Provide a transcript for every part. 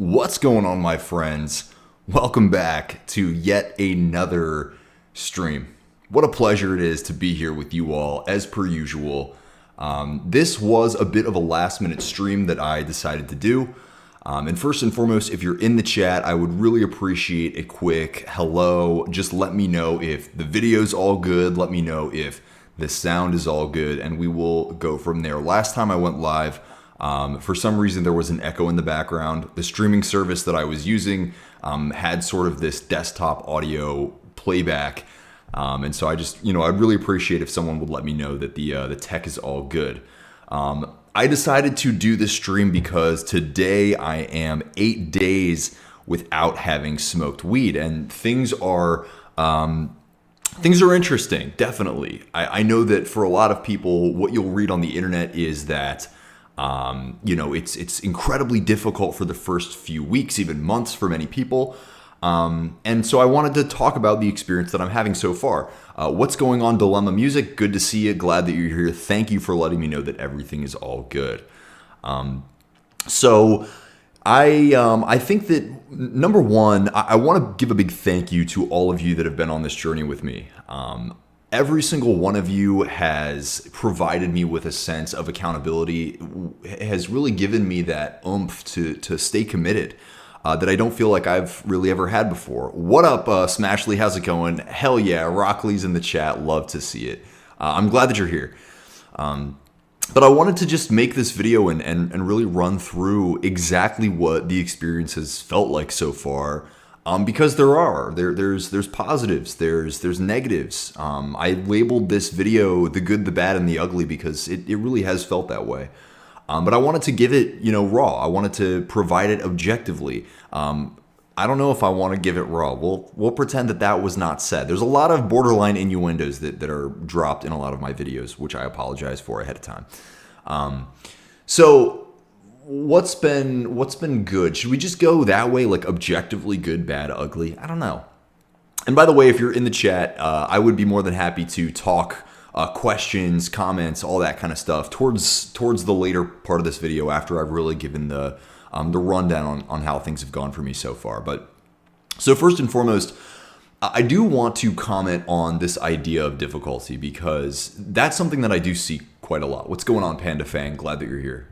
What's going on, my friends? Welcome back to yet another stream. What a pleasure it is to be here with you all, as per usual. This was a bit of a last-minute stream that I decided to do. And first and foremost, if you're in the chat, I would really appreciate a quick hello. Just let me know if the video's all good. Let me know if the sound is all good, and we will go from there. Last time I went live, for some reason there was an echo in the background. The streaming service that I was using had sort of this desktop audio playback. And so I just, I'd really appreciate if someone would let me know that the tech is all good. I decided to do this stream because today I am 8 days without having smoked weed, and things are interesting, definitely. I know that for a lot of people, what you'll read on the internet is that it's incredibly difficult for the first few weeks, even months for many people. And so I wanted to talk about the experience that I'm having so far. What's going on, Dilemma Music? Good to see you. Glad that you're here. Thank you for letting me know that everything is all good. So I think that, number one, I want to give a big thank you to all of you that have been on this journey with me. Every single one of you has provided me with a sense of accountability, has really given me that oomph to stay committed. That I don't feel like I've really ever had before. What up, Smashley? How's it going? Hell yeah, Rockley's in the chat. Love to see it. I'm glad that you're here. But I wanted to just make this video and really run through exactly what the experience has felt like so far. Because there's positives, there's negatives. I labeled this video the good, the bad, and the ugly because it really has felt that way. But I wanted to give it, raw. I wanted to provide it objectively. I don't know if I want to give it raw. We'll pretend that was not said. There's a lot of borderline innuendos that are dropped in a lot of my videos, which I apologize for ahead of time. So what's been good? Should we just go that way, like objectively good, bad, ugly? I don't know. And by the way, if you're in the chat, I would be more than happy to talk questions, comments, all that kind of stuff towards the later part of this video after I've really given the rundown on how things have gone for me so far. But so first and foremost, I do want to comment on this idea of difficulty because that's something that I do see quite a lot. What's going on, Panda Fang? Glad that you're here.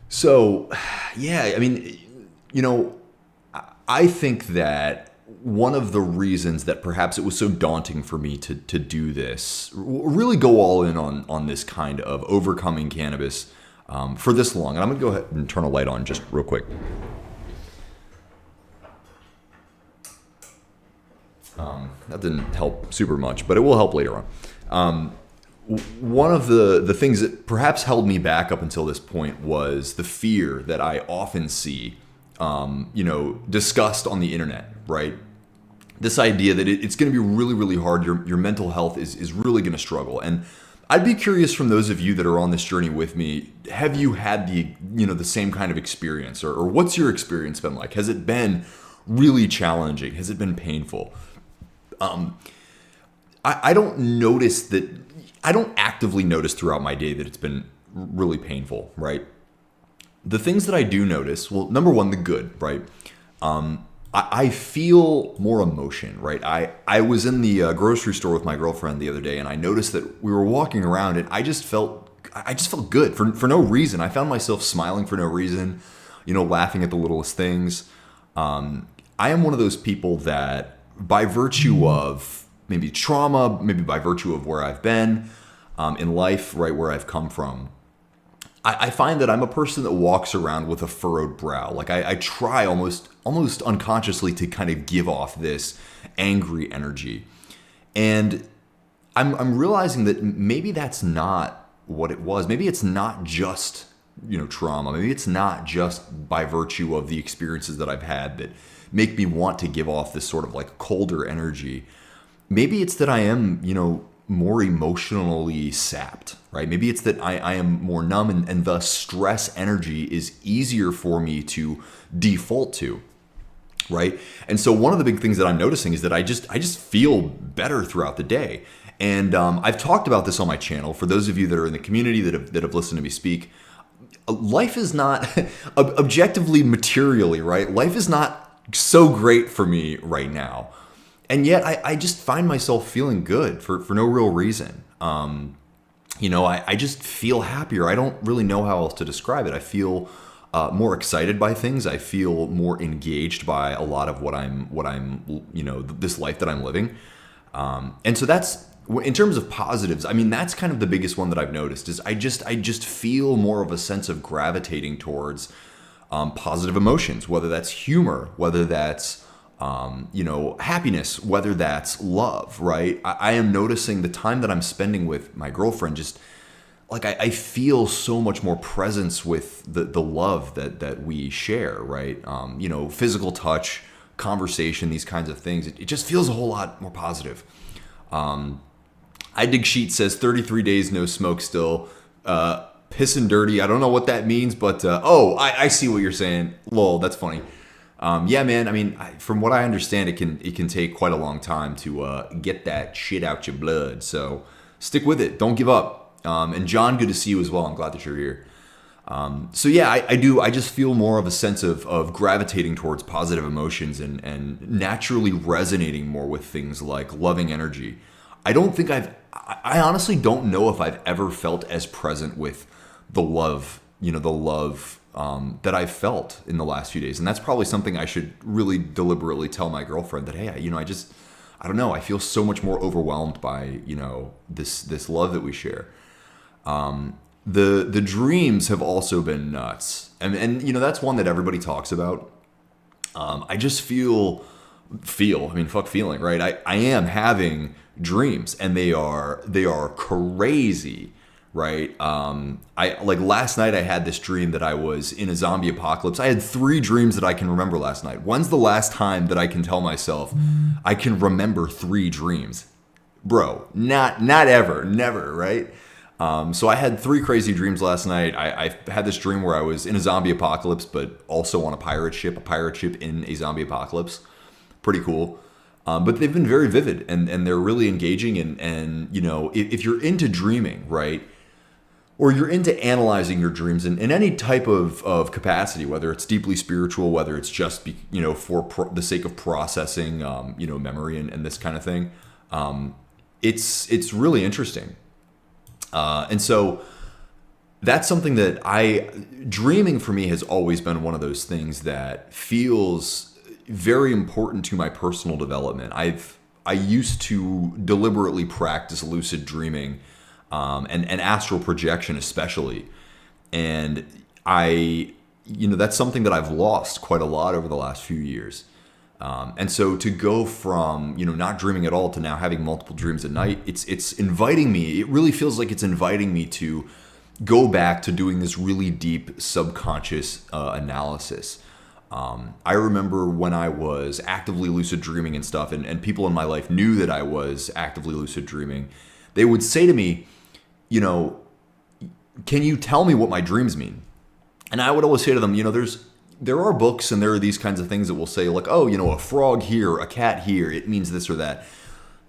So yeah, I mean, I think that one of the reasons that perhaps it was so daunting for me to do this, really go all in on this kind of overcoming cannabis for this long. And I'm going to go ahead and turn a light on just real quick. That didn't help super much, but it will help later on. One of the things that perhaps held me back up until this point was the fear that I often see discussed on the internet, right? This idea that it's going to be really, really hard. Your mental health is really going to struggle. And I'd be curious from those of you that are on this journey with me, have you had the same kind of experience or what's your experience been like? Has it been really challenging? Has it been painful? I don't notice that. I don't actively notice throughout my day that it's been really painful, right? The things that I do notice, well, number one, the good, right? I feel more emotion, right? I was in the grocery store with my girlfriend the other day, and I noticed that we were walking around, and I just felt good for no reason. I found myself smiling for no reason, laughing at the littlest things. I am one of those people that, by virtue of maybe trauma, maybe by virtue of where I've been in life, right, where I've come from, I find that I'm a person that walks around with a furrowed brow. Like I try almost unconsciously to kind of give off this angry energy. And I'm realizing that maybe that's not what it was. Maybe it's not just, trauma. Maybe it's not just by virtue of the experiences that I've had that make me want to give off this sort of like colder energy. Maybe it's that I am, more emotionally sapped, right? Maybe it's that I am more numb and thus stress energy is easier for me to default to, right? And so one of the big things that I'm noticing is that I just feel better throughout the day. And I've talked about this on my channel. For those of you that are in the community that have listened to me speak, life is not objectively materially, right? Life is not so great for me right now. And yet I just find myself feeling good for no real reason. I just feel happier. I don't really know how else to describe it. I feel more excited by things. I feel more engaged by a lot of what I'm, this life that I'm living. And so that's, in terms of positives, I mean, that's kind of the biggest one that I've noticed is I just feel more of a sense of gravitating towards positive emotions, whether that's humor, whether that's, happiness, whether that's love, right? I am noticing the time that I'm spending with my girlfriend, just like I feel so much more presence with the love that we share, right? Physical touch, conversation, these kinds of things. It just feels a whole lot more positive. I Dig Sheet says 33 days no smoke still. Piss and dirty. I don't know what that means, but I see what you're saying. Lol, that's funny. Yeah, man. I mean, from what I understand, it can take quite a long time to get that shit out your blood. So stick with it. Don't give up. And John, good to see you as well. I'm glad that you're here. So yeah, I do. I just feel more of a sense of gravitating towards positive emotions and naturally resonating more with things like loving energy. I honestly don't know if I've ever felt as present with the love, that I've felt in the last few days. And that's probably something I should really deliberately tell my girlfriend that, hey, I don't know. I feel so much more overwhelmed by, this love that we share. The dreams have also been nuts. And that's one that everybody talks about. I just fuck feeling, right? I am having dreams and they are crazy, right? Last night I had this dream that I was in a zombie apocalypse. I had 3 dreams that I can remember last night. When's the last time that I can tell myself I can remember 3 dreams? Bro, not ever, never, right? So I had 3 crazy dreams last night. I had this dream where I was in a zombie apocalypse, but also on a pirate ship in a zombie apocalypse. Pretty cool. But they've been very vivid and they're really engaging. And if you're into dreaming, right, or you're into analyzing your dreams in any type of capacity, whether it's deeply spiritual, whether it's just, for the sake of processing, memory and this kind of thing, it's really interesting. And so that's something that dreaming for me has always been one of those things that feels very important to my personal development. I used to deliberately practice lucid dreaming, and astral projection especially. And that's something that I've lost quite a lot over the last few years. And so to go from, not dreaming at all to now having multiple dreams at night, it's inviting me. It really feels like it's inviting me to go back to doing this really deep subconscious analysis. I remember when I was actively lucid dreaming and stuff, and people in my life knew that I was actively lucid dreaming. They would say to me, can you tell me what my dreams mean? And I would always say to them, there are books and there are these kinds of things that will say like, a frog here, a cat here, it means this or that.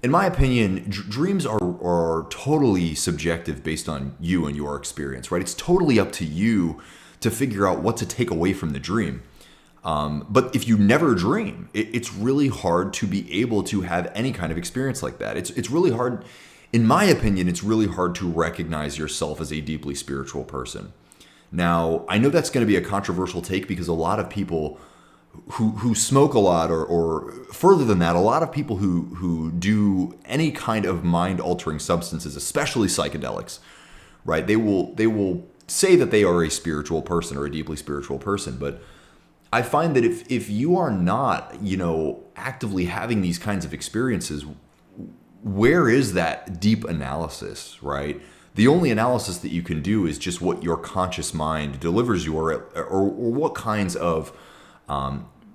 In my opinion, dreams are totally subjective based on you and your experience, right? It's totally up to you to figure out what to take away from the dream. But if you never dream, it's really hard to be able to have any kind of experience like that. It's really hard, in my opinion, it's really hard to recognize yourself as a deeply spiritual person. Now, I know that's going to be a controversial take because a lot of people who smoke a lot or further than that, a lot of people who do any kind of mind-altering substances, especially psychedelics, right? They will say that they are a spiritual person or a deeply spiritual person, but I find that if you are not, actively having these kinds of experiences, where is that deep analysis, right? The only analysis that you can do is just what your conscious mind delivers you or what kinds of,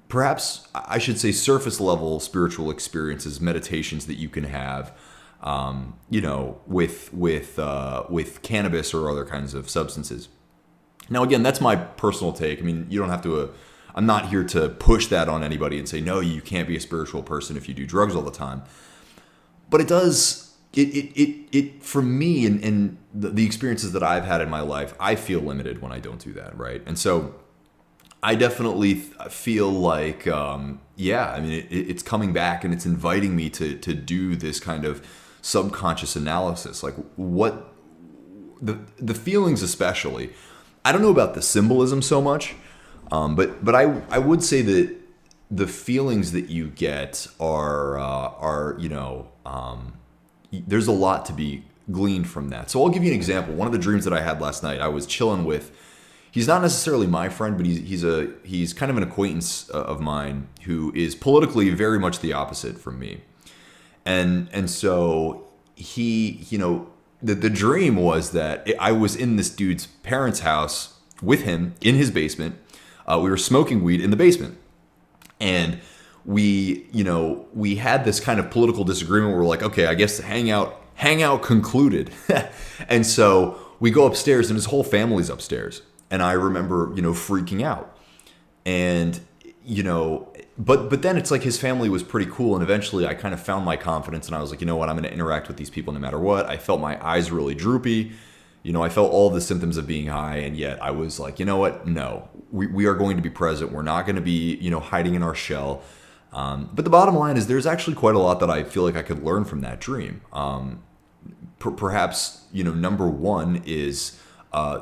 perhaps I should say surface level spiritual experiences, meditations that you can have, with cannabis or other kinds of substances. Now, again, that's my personal take. I mean, you don't have to, I'm not here to push that on anybody and say, no, you can't be a spiritual person if you do drugs all the time. But it does it for me and the experiences that I've had in my life, I feel limited when I don't do that, right? And so I definitely feel like, yeah, I mean, it's coming back and it's inviting me to do this kind of subconscious analysis, like what the feelings, especially. I don't know about the symbolism so much, but I would say that the feelings that you get are there's a lot to be gleaned from that. So I'll give you an example. One of the dreams that I had last night, I was chilling with. He's not necessarily my friend, but he's kind of an acquaintance of mine who is politically very much the opposite from me, and so the dream was that I was in this dude's parents' house with him in his basement. We were smoking weed in the basement, and we had this kind of political disagreement where we're like, okay, I guess the hangout concluded. And so we go upstairs and his whole family's upstairs. And I remember, freaking out. And, but then it's like his family was pretty cool. And eventually I kind of found my confidence and I was like, you know what, I'm going to interact with these people no matter what. I felt my eyes really droopy. I felt all the symptoms of being high. And yet I was like, you know what? No, we are going to be present. We're not going to be, hiding in our shell. But the bottom line is there's actually quite a lot that I feel like I could learn from that dream. Perhaps, number one is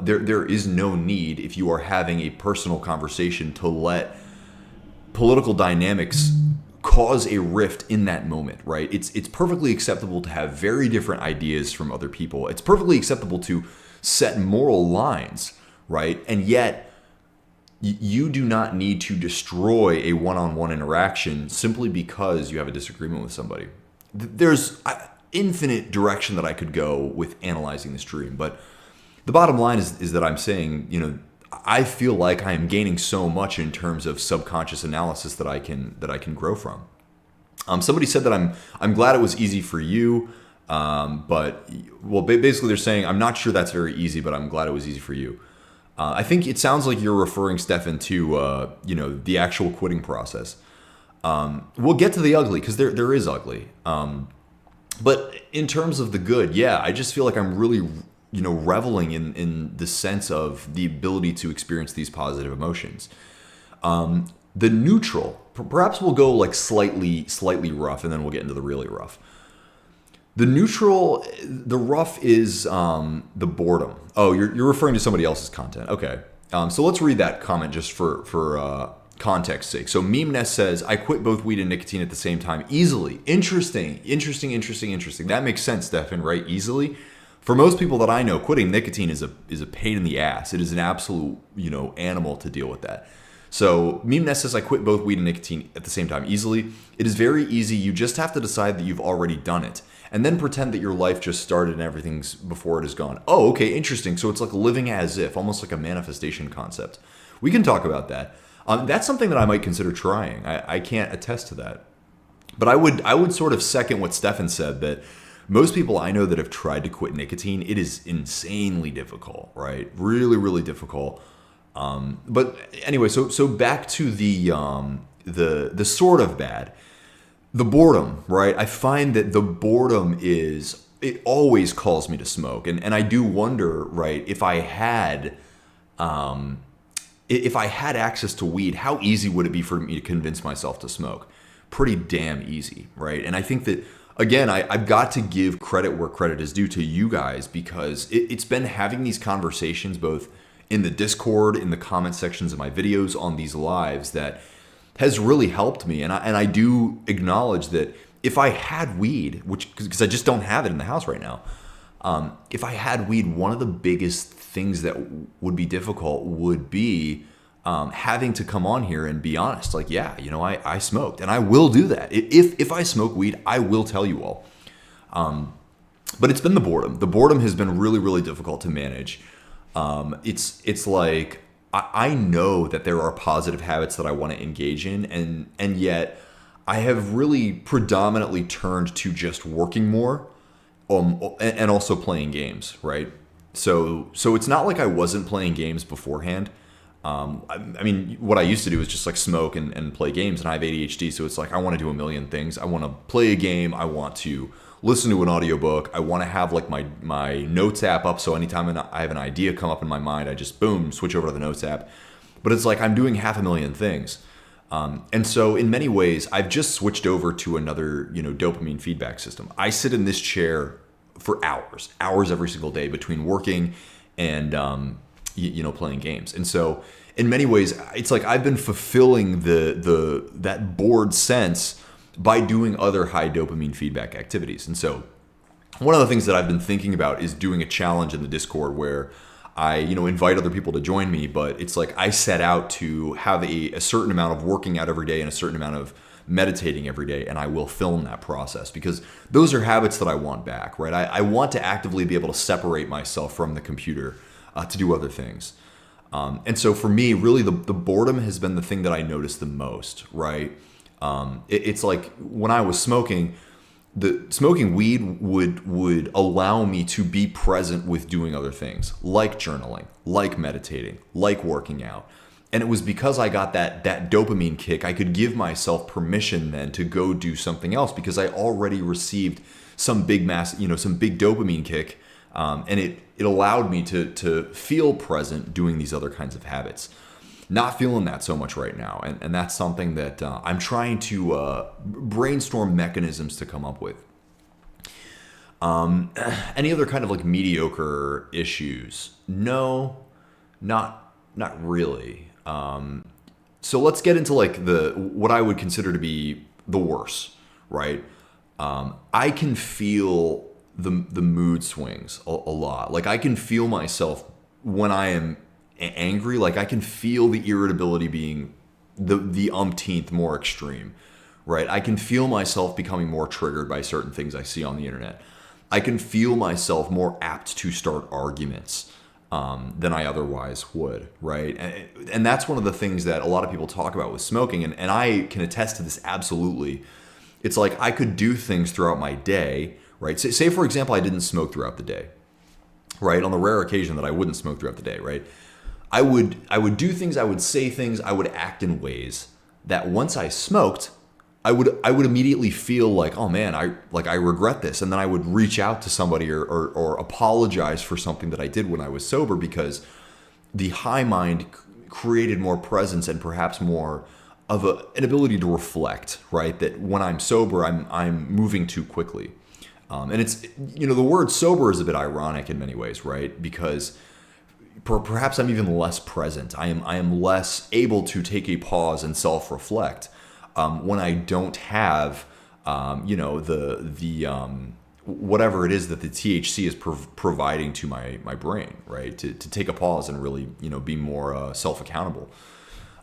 there is no need, if you are having a personal conversation, to let political dynamics cause a rift in that moment, right? It's perfectly acceptable to have very different ideas from other people. It's perfectly acceptable to set moral lines, right? And yet you do not need to destroy a one-on-one interaction simply because you have a disagreement with somebody. There's infinite direction that I could go with analyzing this dream, but the bottom line is that I'm saying, I feel like I am gaining so much in terms of subconscious analysis that I can grow from. Somebody said that I'm glad it was easy for you, but basically they're saying I'm not sure that's very easy, but I'm glad it was easy for you. I think it sounds like you're referring, Stefan, to the actual quitting process. We'll get to the ugly because there is ugly, but in terms of the good, yeah, I just feel like I'm really reveling in the sense of the ability to experience these positive emotions. The neutral, perhaps we'll go like slightly rough, and then we'll get into the really rough. The neutral, the rough is the boredom. Oh, you're referring to somebody else's content. Okay. So let's read that comment just for context sake. So Meme-ness says, I quit both weed and nicotine at the same time easily. Interesting. That makes sense, Stefan, right? Easily. For most people that I know, quitting nicotine is a pain in the ass. It is an absolute, animal to deal with that. So Meme-ness says, I quit both weed and nicotine at the same time easily. It is very easy. You just have to decide that you've already done it and then pretend that your life just started and everything's before it is gone. Oh, okay, interesting. So it's like living as if, almost like a manifestation concept. We can talk about that. That's something that I might consider trying. I can't attest to that. But I would sort of second what Stefan said, that most people I know that have tried to quit nicotine, it is insanely difficult, right? Really, really difficult. But anyway, so back to the sort of bad, the boredom, right? I find that the boredom it always calls me to smoke, and I do wonder, right, if I had access to weed, how easy would it be for me to convince myself to smoke? Pretty damn easy, right? And I think that, again, I've got to give credit where credit is due to you guys, because it's been having these conversations both in the Discord, in the comment sections of my videos, on these lives, that has really helped me. And I do acknowledge that if I had weed, because I just don't have it in the house right now, if I had weed, one of the biggest things that would be difficult would be having to come on here and be honest. Like, yeah, I smoked, and I will do that. If I smoke weed, I will tell you all. But it's been the boredom. The boredom has been really, really difficult to manage. It's like I know that there are positive habits that I want to engage in, and yet I have really predominantly turned to just working more, and also playing games, right? So it's not like I wasn't playing games beforehand. I mean, what I used to do is just like smoke and play games, and I have ADHD, so it's like I want to do a million things. I want to play a game. I want to listen to an audiobook. I want to have like my notes app up, so anytime I have an idea come up in my mind, I just boom, switch over to the notes app. But it's like I'm doing 500,000 things. And so in many ways, I've just switched over to another, dopamine feedback system. I sit in this chair for hours every single day between working and, playing games. And so in many ways, it's like I've been fulfilling that bored sense by doing other high dopamine feedback activities. And so one of the things that I've been thinking about is doing a challenge in the Discord where I, invite other people to join me, but it's like I set out to have a certain amount of working out every day and a certain amount of meditating every day, and I will film that process because those are habits that I want back, right? I want to actively be able to separate myself from the computer to do other things. And so for me, really the boredom has been the thing that I noticed the most, right? It's like when I was smoking, smoking weed would allow me to be present with doing other things like journaling, like meditating, like working out. And it was because I got that dopamine kick, I could give myself permission then to go do something else because I already received some big some big dopamine kick. And it allowed me to feel present doing these other kinds of habits. Not feeling that so much right now. And that's something that I'm trying to brainstorm mechanisms to come up with. Any other kind of like mediocre issues? No, not really. So let's get into like what I would consider to be the worst, right? I can feel the mood swings a lot. Like I can feel myself when I am angry. Like I can feel the irritability being the umpteenth more extreme, right? I can feel myself becoming more triggered by certain things I see on the internet. I can feel myself more apt to start arguments than I otherwise would, right? And that's one of the things that a lot of people talk about with smoking, and I can attest to this absolutely. It's like I could do things throughout my day, right? Say for example, I didn't smoke throughout the day, right? On the rare occasion that I wouldn't smoke throughout the day, right? I would do things, I would say things, I would act in ways that once I smoked, I would immediately feel like, oh man, I regret this. And then I would reach out to somebody or apologize for something that I did when I was sober because the high mind created more presence and perhaps more of an ability to reflect, right? That when I'm sober, I'm moving too quickly. And it's, the word sober is a bit ironic in many ways, right? Because perhaps I'm even less present. I am less able to take a pause and self-reflect when I don't have, whatever it is that the THC is providing to my brain, right? To take a pause and really, be more self-accountable.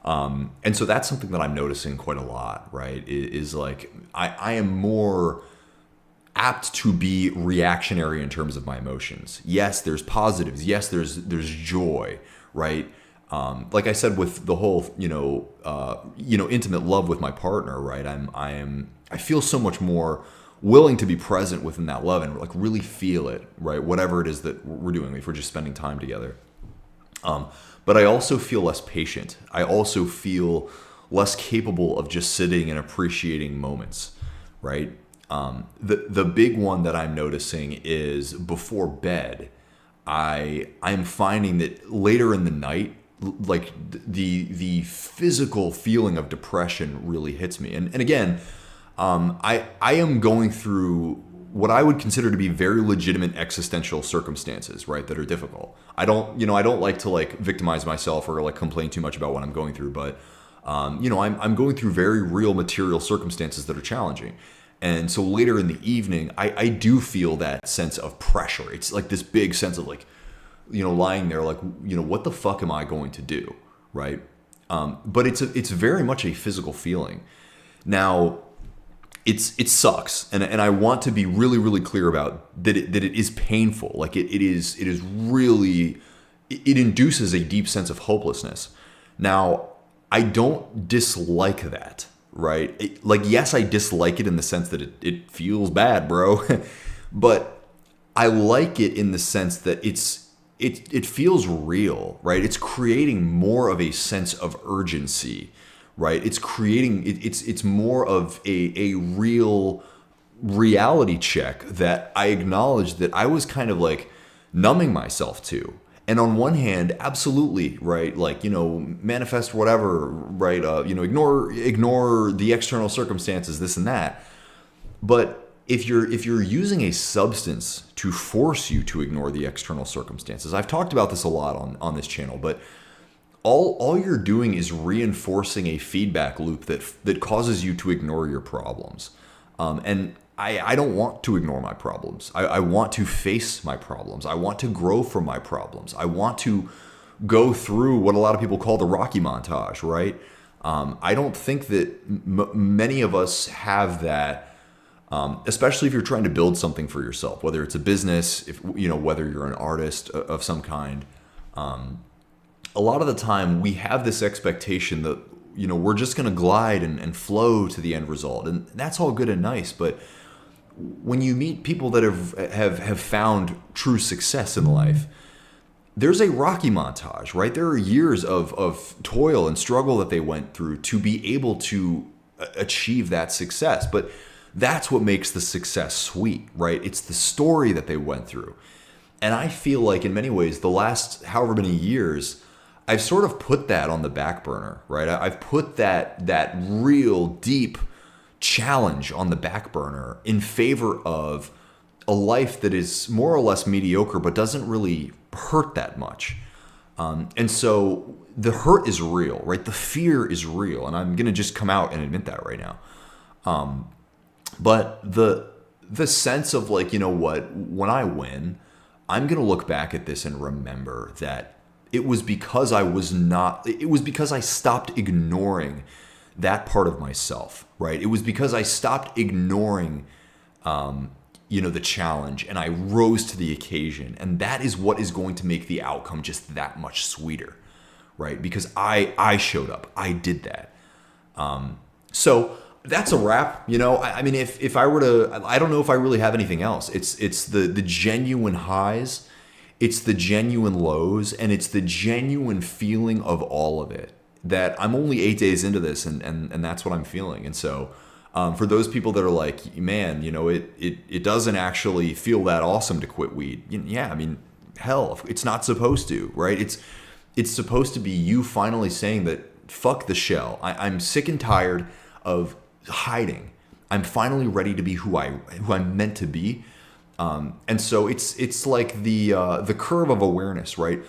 And so that's something that I'm noticing quite a lot, right? Is like I am more apt to be reactionary in terms of my emotions. Yes, there's positives. Yes, there's joy, right? Like I said, with the whole, intimate love with my partner, right? I feel so much more willing to be present within that love and like really feel it, right? Whatever it is that we're doing, if we're just spending time together. But I also feel less patient. I also feel less capable of just sitting and appreciating moments, right? The big one that I'm noticing is before bed, I'm finding that later in the night, like the physical feeling of depression really hits me. And again, I am going through what I would consider to be very legitimate existential circumstances, right? That are difficult. I don't like to like victimize myself or like complain too much about what I'm going through, but I'm going through very real material circumstances that are challenging. And so later in the evening, I do feel that sense of pressure. It's like this big sense of like, lying there like, what the fuck am I going to do, right? But it's very much a physical feeling. Now, it sucks, and I want to be really, really clear about that. It is painful. Like it is really, it induces a deep sense of hopelessness. Now, I don't dislike that. Right? Yes, I dislike it in the sense that it feels bad, bro. But I like it in the sense that it feels real, right? It's creating more of a sense of urgency, right? It's creating, it's more of a real reality check that I acknowledged that I was kind of like numbing myself to. And on one hand, absolutely, right? Like, manifest whatever, right? Ignore the external circumstances, this and that. But if you're using a substance to force you to ignore the external circumstances, I've talked about this a lot on this channel, but all you're doing is reinforcing a feedback loop that causes you to ignore your problems. And I don't want to ignore my problems. I want to face my problems. I want to grow from my problems. I want to go through what a lot of people call the Rocky montage, right? I don't think that many of us have that, especially if you're trying to build something for yourself, whether it's a business, whether you're an artist of some kind. A lot of the time we have this expectation that, we're just going to glide and flow to the end result. And that's all good and nice. But when you meet people that have found true success in life, there's a Rocky montage, right? There are years of toil and struggle that they went through to be able to achieve that success. But that's what makes the success sweet, right? It's the story that they went through. And I feel like in many ways, the last however many years, I've sort of put that on the back burner, right? I've put that real deep challenge on the back burner in favor of a life that is more or less mediocre, but doesn't really hurt that much. And so the hurt is real, right? The fear is real. And I'm going to just come out and admit that right now. But the sense of like, when I win, I'm going to look back at this and remember that it was because I stopped ignoring that part of myself, right? It was because I stopped ignoring, the challenge, and I rose to the occasion. And that is what is going to make the outcome just that much sweeter, right? Because I showed up, I did that. So that's a wrap. I mean, if I were to, I don't know if I really have anything else. It's the genuine highs, it's the genuine lows, and it's the genuine feeling of all of it. That I'm only 8 days into this, and that's what I'm feeling. And so, for those people that are like, man, it doesn't actually feel that awesome to quit weed. Yeah, I mean, hell, it's not supposed to, right? It's supposed to be you finally saying that, fuck the shell. I'm sick and tired of hiding. I'm finally ready to be who I'm meant to be. And so it's like the curve of awareness, right?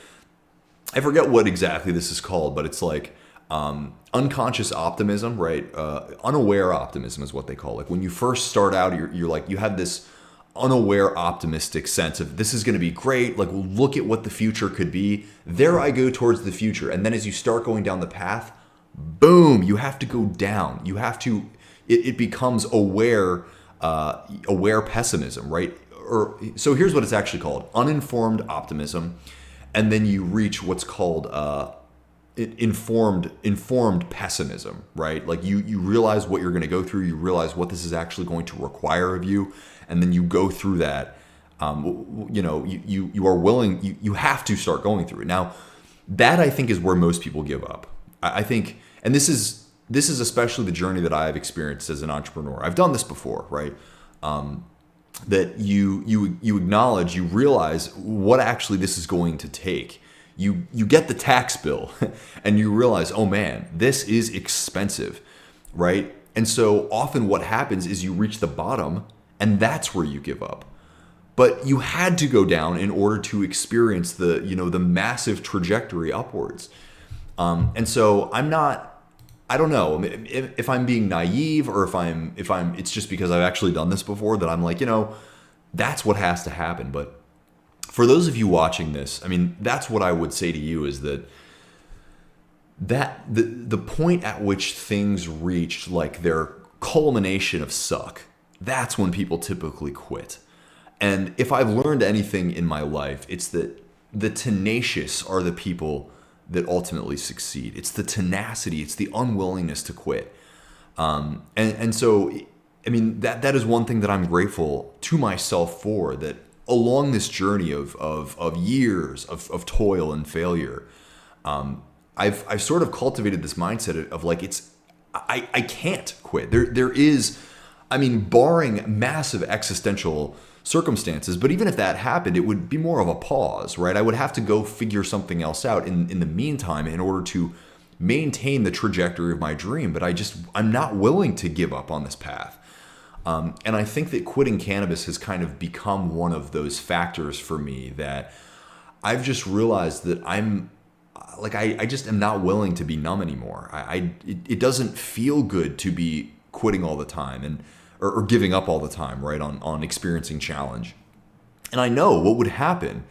I forget what exactly this is called, but it's like unconscious optimism, right? Unaware optimism is what they call it. Like when you first start out, you're like, you have this unaware optimistic sense of this is going to be great. Like, look at what the future could be. There I go towards the future. And then as you start going down the path, boom, you have to go down. You have to, it becomes aware pessimism, right? So here's what it's actually called: uninformed optimism. And then you reach what's called informed pessimism, right? Like you realize what you're going to go through, you realize what this is actually going to require of you, and then you go through that. You are willing, you have to start going through it. Now, that I think is where most people give up. I think, and this is especially the journey that I've experienced as an entrepreneur. I've done this before, right? That you acknowledge, you realize what actually this is going to take. You get the tax bill and you realize, oh man, this is expensive, right? And so often what happens is you reach the bottom and that's where you give up. But you had to go down in order to experience the massive trajectory upwards. And so I don't know if I'm being naive or if it's just because I've actually done this before that I'm like, that's what has to happen. But for those of you watching this, I mean, that's what I would say to you is that the point at which things reach like their culmination of suck, that's when people typically quit. And if I've learned anything in my life, it's that the tenacious are the people that ultimately succeed. It's the tenacity, it's the unwillingness to quit. And so, I mean, that is one thing that I'm grateful to myself for, that along this journey of years of toil and failure, I've sort of cultivated this mindset of like, I can't quit. There is I mean, barring massive existential circumstances, but even if that happened, it would be more of a pause, right? I would have to go figure something else out in the meantime in order to maintain the trajectory of my dream. But I'm not willing to give up on this path. And I think that quitting cannabis has kind of become one of those factors for me that I've just realized that I just am not willing to be numb anymore. It doesn't feel good to be quitting all the time or giving up all the time, right, on experiencing challenge. And I know what would happen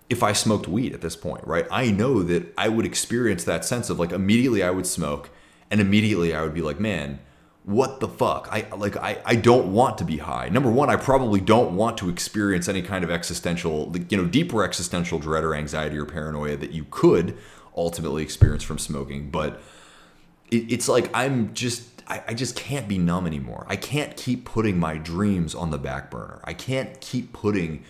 if I smoked weed at this point, right? I know that I would experience that sense of like immediately I would smoke and immediately I would be like, man, what the fuck? I don't want to be high. Number one, I probably don't want to experience any kind of existential, deeper existential dread or anxiety or paranoia that you could ultimately experience from smoking. But it's like I just can't be numb anymore. I can't keep putting my dreams on the back burner. I can't keep putting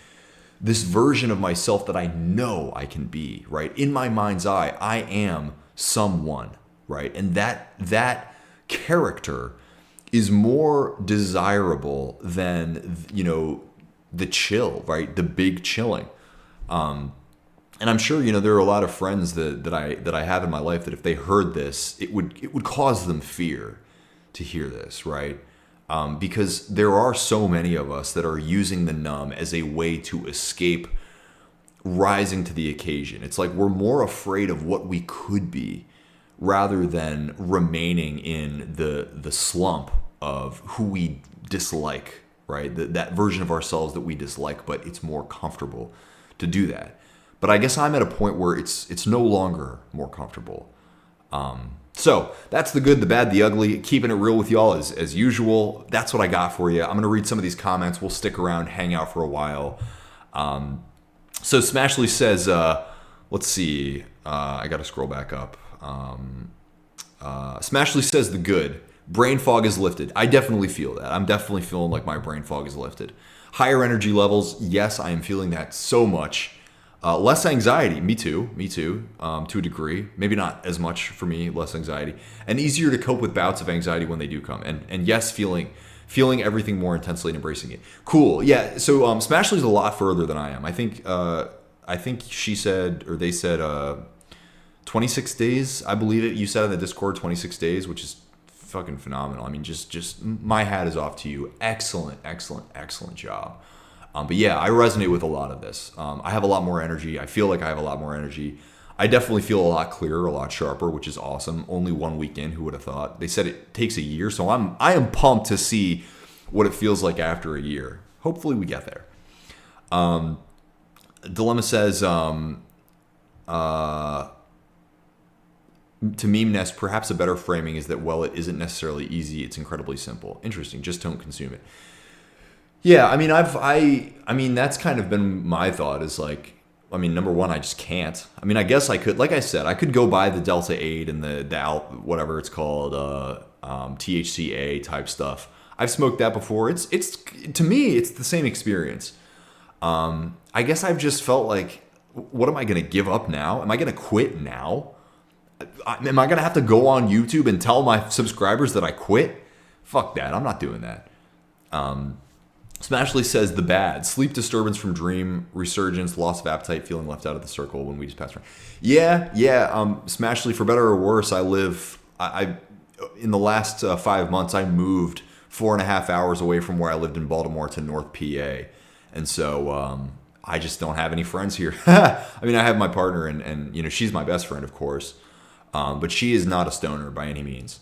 this version of myself that I know I can be, right? In my mind's eye, I am someone, right? And that character is more desirable than, the chill, right? The big chilling. And I'm sure, there are a lot of friends that I have in my life that if they heard this, it would cause them fear to hear this, right? Because there are so many of us that are using the numb as a way to escape rising to the occasion. It's like we're more afraid of what we could be rather than remaining in the slump of who we dislike, right? That version of ourselves that we dislike, but it's more comfortable to do that. But I guess I'm at a point where it's no longer more comfortable. So that's the good, the bad, the ugly. Keeping it real with y'all as usual. That's what I got for you. I'm going to read some of these comments. We'll stick around, hang out for a while. So Smashly says, let's see. I got to scroll back up. Smashly says the good. Brain fog is lifted. I definitely feel that. I'm definitely feeling like my brain fog is lifted. Higher energy levels. Yes, I am feeling that so much. Less anxiety. Me too. To a degree. Maybe not as much for me. Less anxiety. And easier to cope with bouts of anxiety when they do come. And yes, feeling everything more intensely and embracing it. Cool. Yeah. So Smashly's a lot further than I am. I think she said, or they said 26 days. I believe it. You said in the Discord 26 days, which is fucking phenomenal. I mean, just my hat is off to you. Excellent job. But yeah, I resonate with a lot of this. I have a lot more energy. I feel like I have a lot more energy. I definitely feel a lot clearer, a lot sharper, which is awesome. Only 1 week in, who would have thought? They said it takes a year, so I am pumped to see what it feels like after a year. Hopefully we get there. Dilemma says, to meme-ness, perhaps a better framing is that, well, it isn't necessarily easy, it's incredibly simple. Interesting, just don't consume it. Yeah, I mean, that's kind of been my thought is like, I mean, number one, I just can't. I mean, I guess I could, like I said, I could go buy the Delta 8 and the whatever it's called, THCA type stuff. I've smoked that before. It's to me, it's the same experience. I guess I've just felt like, what am I going to give up now? Am I going to quit now? Am I going to have to go on YouTube and tell my subscribers that I quit? Fuck that. I'm not doing that. Smashly says the bad. Sleep disturbance from dream, resurgence, loss of appetite, feeling left out of the circle when we just passed around. Yeah. Smashly, for better or worse, I in the last 5 months, I moved 4.5 hours away from where I lived in Baltimore to North PA. And so I just don't have any friends here. I mean, I have my partner and she's my best friend, of course. But she is not a stoner by any means.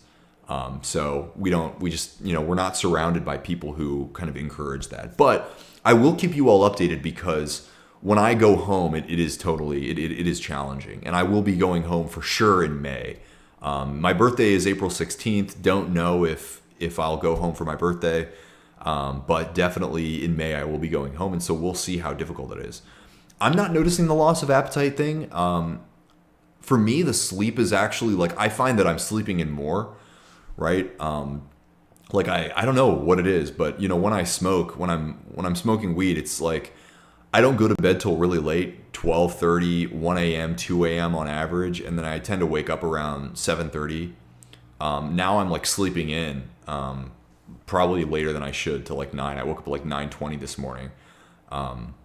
So we're not surrounded by people who kind of encourage that. But I will keep you all updated because when I go home, it is challenging. And I will be going home for sure in May. My birthday is April 16th. Don't know if I'll go home for my birthday. But definitely in May, I will be going home. And so we'll see how difficult it is. I'm not noticing the loss of appetite thing. For me, the sleep is actually like, I find that I'm sleeping in more, right? Like I don't know what it is, but when I smoke, when I'm smoking weed, it's like, I don't go to bed till really late, 12:30, 1 a.m., 2 a.m. on average. And then I tend to wake up around 7:30. Now I'm like sleeping in, probably later than I should, to like 9. I woke up at like 9:20 this morning.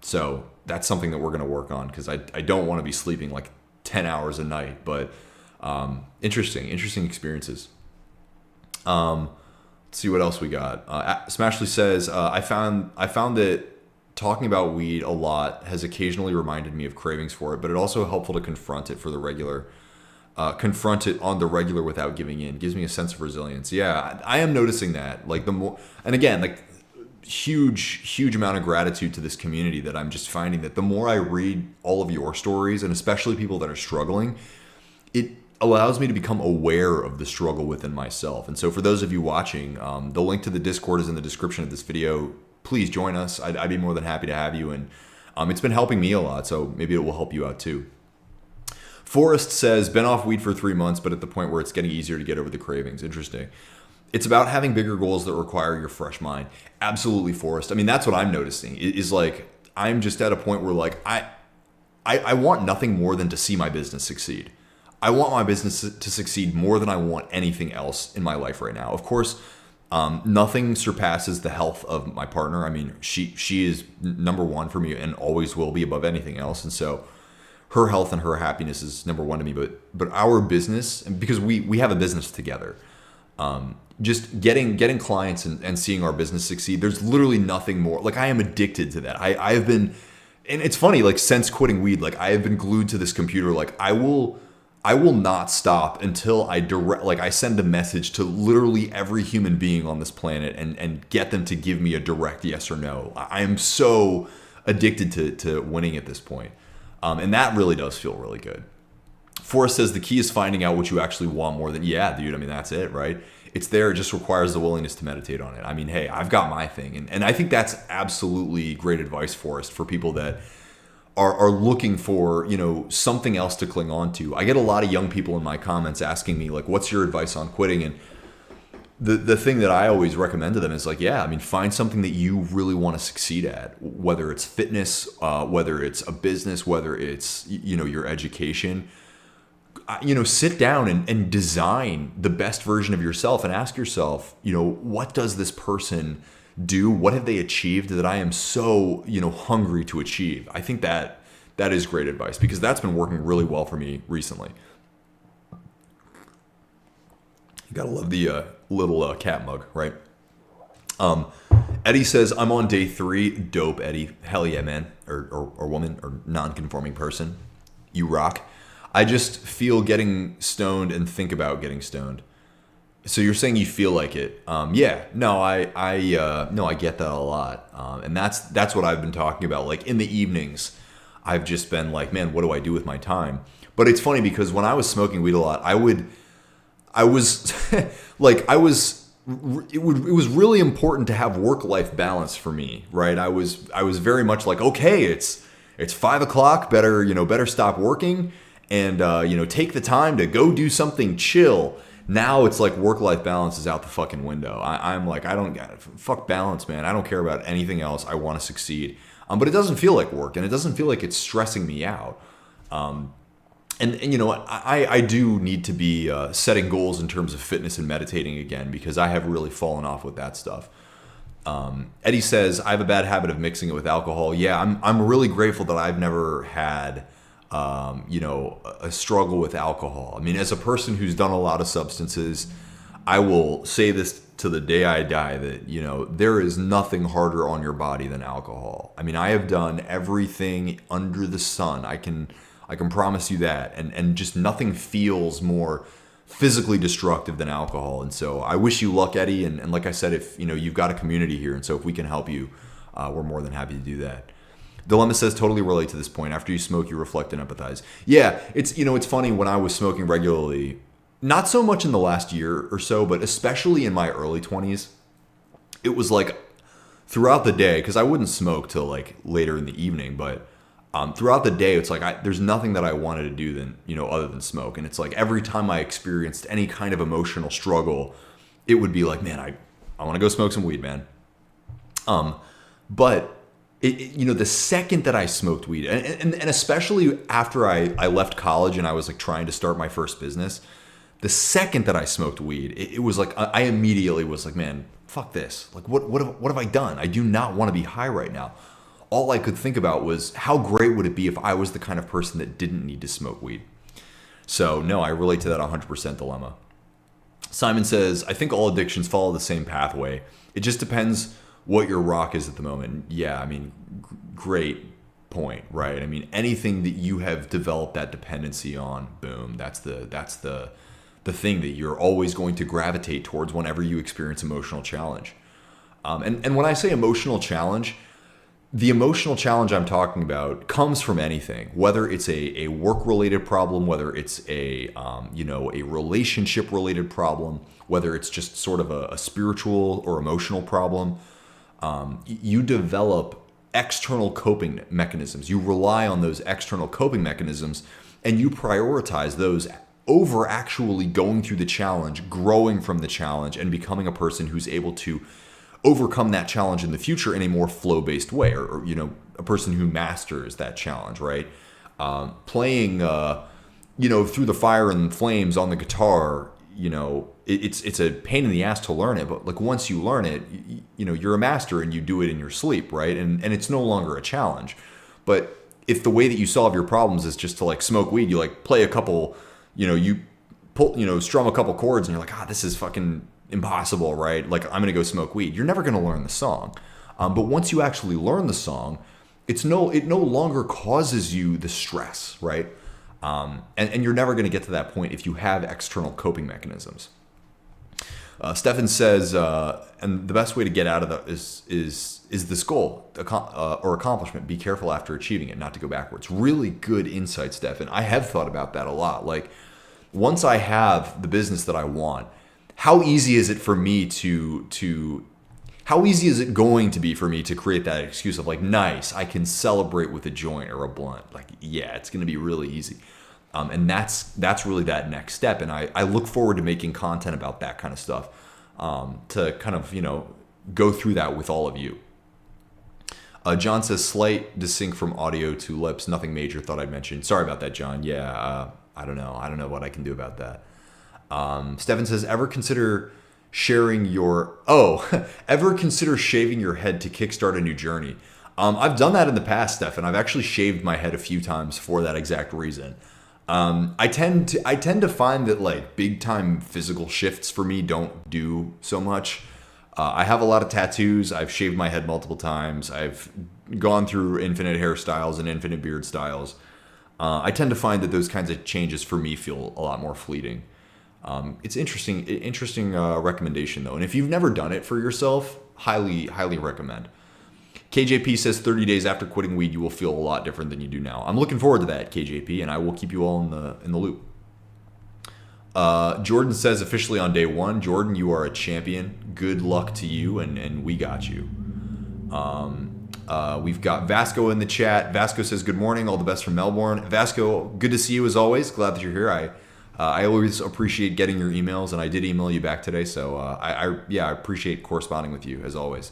So that's something that we're going to work on, because I don't want to be sleeping like 10 hours a night. But interesting experiences. Let's see what else we got. Smashly says, I found that talking about weed a lot has occasionally reminded me of cravings for it, but it also helpful to confront it on the regular without giving in. It gives me a sense of resilience. Yeah, I am noticing that. Like the more, and again, like huge amount of gratitude to this community, that I'm just finding that the more I read all of your stories, and especially people that are struggling, it allows me to become aware of the struggle within myself. And so for those of you watching, the link to the Discord is in the description of this video. Please join us. I'd be more than happy to have you. And it's been helping me a lot, so maybe it will help you out too. Forrest says, been off weed for 3 months, but at the point where it's getting easier to get over the cravings. Interesting. It's about having bigger goals that require your fresh mind. Absolutely, Forrest. I mean, that's what I'm noticing. Is like, I'm just at a point where like, I want nothing more than to see my business succeed. I want my business to succeed more than I want anything else in my life right now. Of course, nothing surpasses the health of my partner. I mean, she is number one for me and always will be above anything else. And so her health and her happiness is number one to me. But our business, and because we have a business together, just getting clients and seeing our business succeed, there's literally nothing more. Like, I am addicted to that. I have been, and it's funny, like since quitting weed, like I have been glued to this computer. Like I will not stop until I send a message to literally every human being on this planet and get them to give me a direct yes or no. I am so addicted to winning at this point. And that really does feel really good. Forrest says the key is finding out what you actually want more than, yeah, dude, I mean, that's it, right? It's there. It just requires the willingness to meditate on it. I mean, hey, I've got my thing. And I think that's absolutely great advice, Forrest, for people that are looking for, something else to cling on to. I get a lot of young people in my comments asking me, like, what's your advice on quitting? And the thing that I always recommend to them is like, yeah, I mean, find something that you really want to succeed at, whether it's fitness, whether it's a business, whether it's, your education. Sit down and design the best version of yourself and ask yourself, what does this person do? What have they achieved that I am so, hungry to achieve? I think that is great advice, because that's been working really well for me recently. You gotta love the little cat mug, right? Eddie says, I'm on day 3. Dope, Eddie. Hell yeah, man. Or woman, or non-conforming person. You rock. I just feel getting stoned and think about getting stoned. So you're saying you feel like it? Yeah. No, I get that a lot, and that's what I've been talking about. Like in the evenings, I've just been like, man, what do I do with my time? But it's funny, because when I was smoking weed a lot, it was really important to have work-life balance for me, right? I was very much like, okay, it's 5 o'clock, better stop working and take the time to go do something chill. Now it's like work-life balance is out the fucking window. I'm like, I don't get it. Fuck balance, man. I don't care about anything else. I want to succeed. But it doesn't feel like work, and it doesn't feel like it's stressing me out. And you know what? I do need to be setting goals in terms of fitness and meditating again, because I have really fallen off with that stuff. Eddie says, I have a bad habit of mixing it with alcohol. Yeah, I'm really grateful that I've never had a struggle with alcohol. I mean, as a person who's done a lot of substances, I will say this to the day I die, that, there is nothing harder on your body than alcohol. I mean, I have done everything under the sun. I can promise you that. And just nothing feels more physically destructive than alcohol. And so I wish you luck, Eddie. And like I said, if, you've got a community here, and so if we can help you, we're more than happy to do that. Dilemma says, totally relate to this point. After you smoke, you reflect and empathize. Yeah, it's funny, when I was smoking regularly, not so much in the last year or so, but especially in my early 20s, it was like throughout the day, because I wouldn't smoke till like later in the evening, but throughout the day, it's like there's nothing that I wanted to do than, other than smoke. And it's like every time I experienced any kind of emotional struggle, it would be like, man, I want to go smoke some weed, man. But the second that I smoked weed, and especially after I left college and I was like trying to start my first business, The second that I smoked weed, it was like I immediately was like, man, fuck this. Like, what have I done? I do not want to be high right now. All I could think about was how great would it be if I was the kind of person that didn't need to smoke weed. So no, I relate to that 100% dilemma. Simon says, I think all addictions follow the same pathway. It just depends what your rock is at the moment. Yeah, I mean, great point, right? I mean, anything that you have developed that dependency on, boom, that's the thing that you're always going to gravitate towards whenever you experience emotional challenge. And when I say emotional challenge, the emotional challenge I'm talking about comes from anything, whether it's a work-related problem, whether it's a relationship-related problem, whether it's just sort of a spiritual or emotional problem. You develop external coping mechanisms. You rely on those external coping mechanisms, and you prioritize those over actually going through the challenge, growing from the challenge, and becoming a person who's able to overcome that challenge in the future in a more flow-based way, or a person who masters that challenge, right? Playing, through the fire and flames on the guitar, it's a pain in the ass to learn it, but like once you learn it, you're a master and you do it in your sleep, right? And it's no longer a challenge. But if the way that you solve your problems is just to like smoke weed, you like play a couple, you pull, strum a couple chords, and you're like, this is fucking impossible, right? Like, I'm gonna go smoke weed. You're never gonna learn the song. But once you actually learn the song, it no longer causes you the stress, right? And you're never gonna get to that point if you have external coping mechanisms. Stefan says, and the best way to get out of that is this goal or accomplishment. Be careful after achieving it, not to go backwards. Really good insight, Stefan. I have thought about that a lot. Like, once I have the business that I want, how easy is it for me how easy is it going to be for me to create that excuse of like, nice, I can celebrate with a joint or a blunt? Like, yeah, it's going to be really easy. And that's really that next step. And I look forward to making content about that kind of stuff, to kind of, go through that with all of you. John says, slight desync from audio to lips, nothing major, thought I'd mention. Sorry about that, John. Yeah, I don't know what I can do about that. Stefan says, ever consider shaving your head to kickstart a new journey? I've done that in the past, Stefan. I've actually shaved my head a few times for that exact reason. I tend to find that like big time physical shifts for me don't do so much. I have a lot of tattoos. I've shaved my head multiple times. I've gone through infinite hairstyles and infinite beard styles. I tend to find that those kinds of changes for me feel a lot more fleeting. It's interesting recommendation though. And if you've never done it for yourself, highly recommend. KJP says 30 days after quitting weed, you will feel a lot different than you do now. I'm looking forward to that, KJP, and I will keep you all in the loop. Jordan says officially on day one, Jordan, you are a champion. Good luck to you, and we got you. We've got Vasco in the chat. Vasco says good morning, all the best from Melbourne. Vasco, good to see you as always. Glad that you're here. I always appreciate getting your emails, and I did email you back today, so I appreciate corresponding with you as always.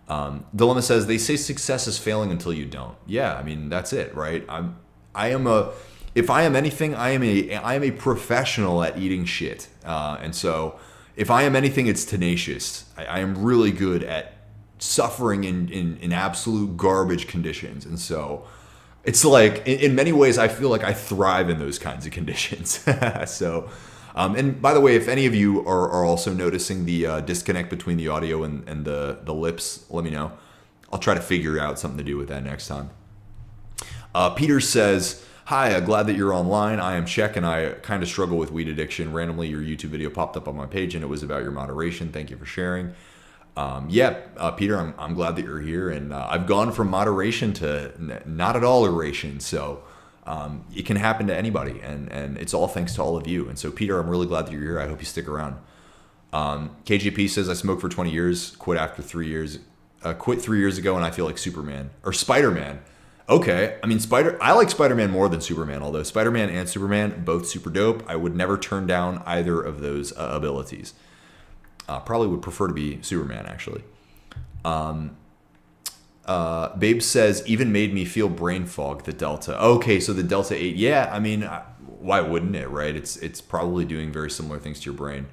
Dilemma says, they say success is failing until you don't. Yeah, I mean, that's it, right? If I am anything, I am a professional at eating shit. And so if I am anything, it's tenacious. I am really good at suffering in absolute garbage conditions. And so it's like, in many ways, I feel like I thrive in those kinds of conditions. So, and by the way, if any of you are also noticing the disconnect between the audio and the lips, let me know. I'll try to figure out something to do with that next time. Peter says, hi, glad that you're online. I am Czech and I kind of struggle with weed addiction. Randomly, your YouTube video popped up on my page and it was about your moderation. Thank you for sharing. Peter, I'm glad that you're here. And I've gone from moderation to not at all eration. So it can happen to anybody. And it's all thanks to all of you. And so, Peter, I'm really glad that you're here. I hope you stick around. KJP says, I smoked for 20 years, quit after 3 years. Quit 3 years ago and I feel like Superman or Spider-Man. Okay, I mean, I like Spider-Man more than Superman, although Spider-Man and Superman, both super dope. I would never turn down either of those abilities. Probably would prefer to be Superman, actually. Babe says, even made me feel brain fog, the Delta. Okay, so the Delta 8. Yeah, I mean, why wouldn't it, right? It's probably doing very similar things to your brain.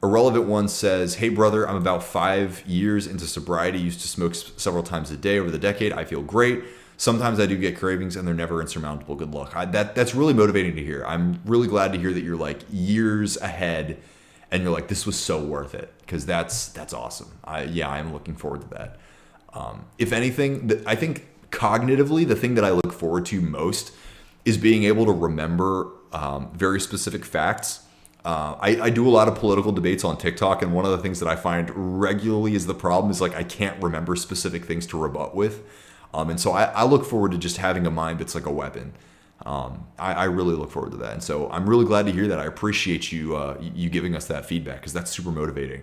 Irrelevant One says, hey brother, I'm about 5 years into sobriety, used to smoke several times a day over the decade. I feel great. Sometimes I do get cravings and they're never insurmountable. Good luck. That's really motivating to hear. I'm really glad to hear that you're like years ahead and you're like, this was so worth it, because that's awesome. I'm looking forward to that. If anything, I think cognitively, the thing that I look forward to most is being able to remember very specific facts. I do a lot of political debates on TikTok, and one of the things that I find regularly is the problem is like I can't remember specific things to rebut with. And so I look forward to just having a mind that's like a weapon. I really look forward to that. And so I'm really glad to hear that. I appreciate you giving us that feedback, because that's super motivating.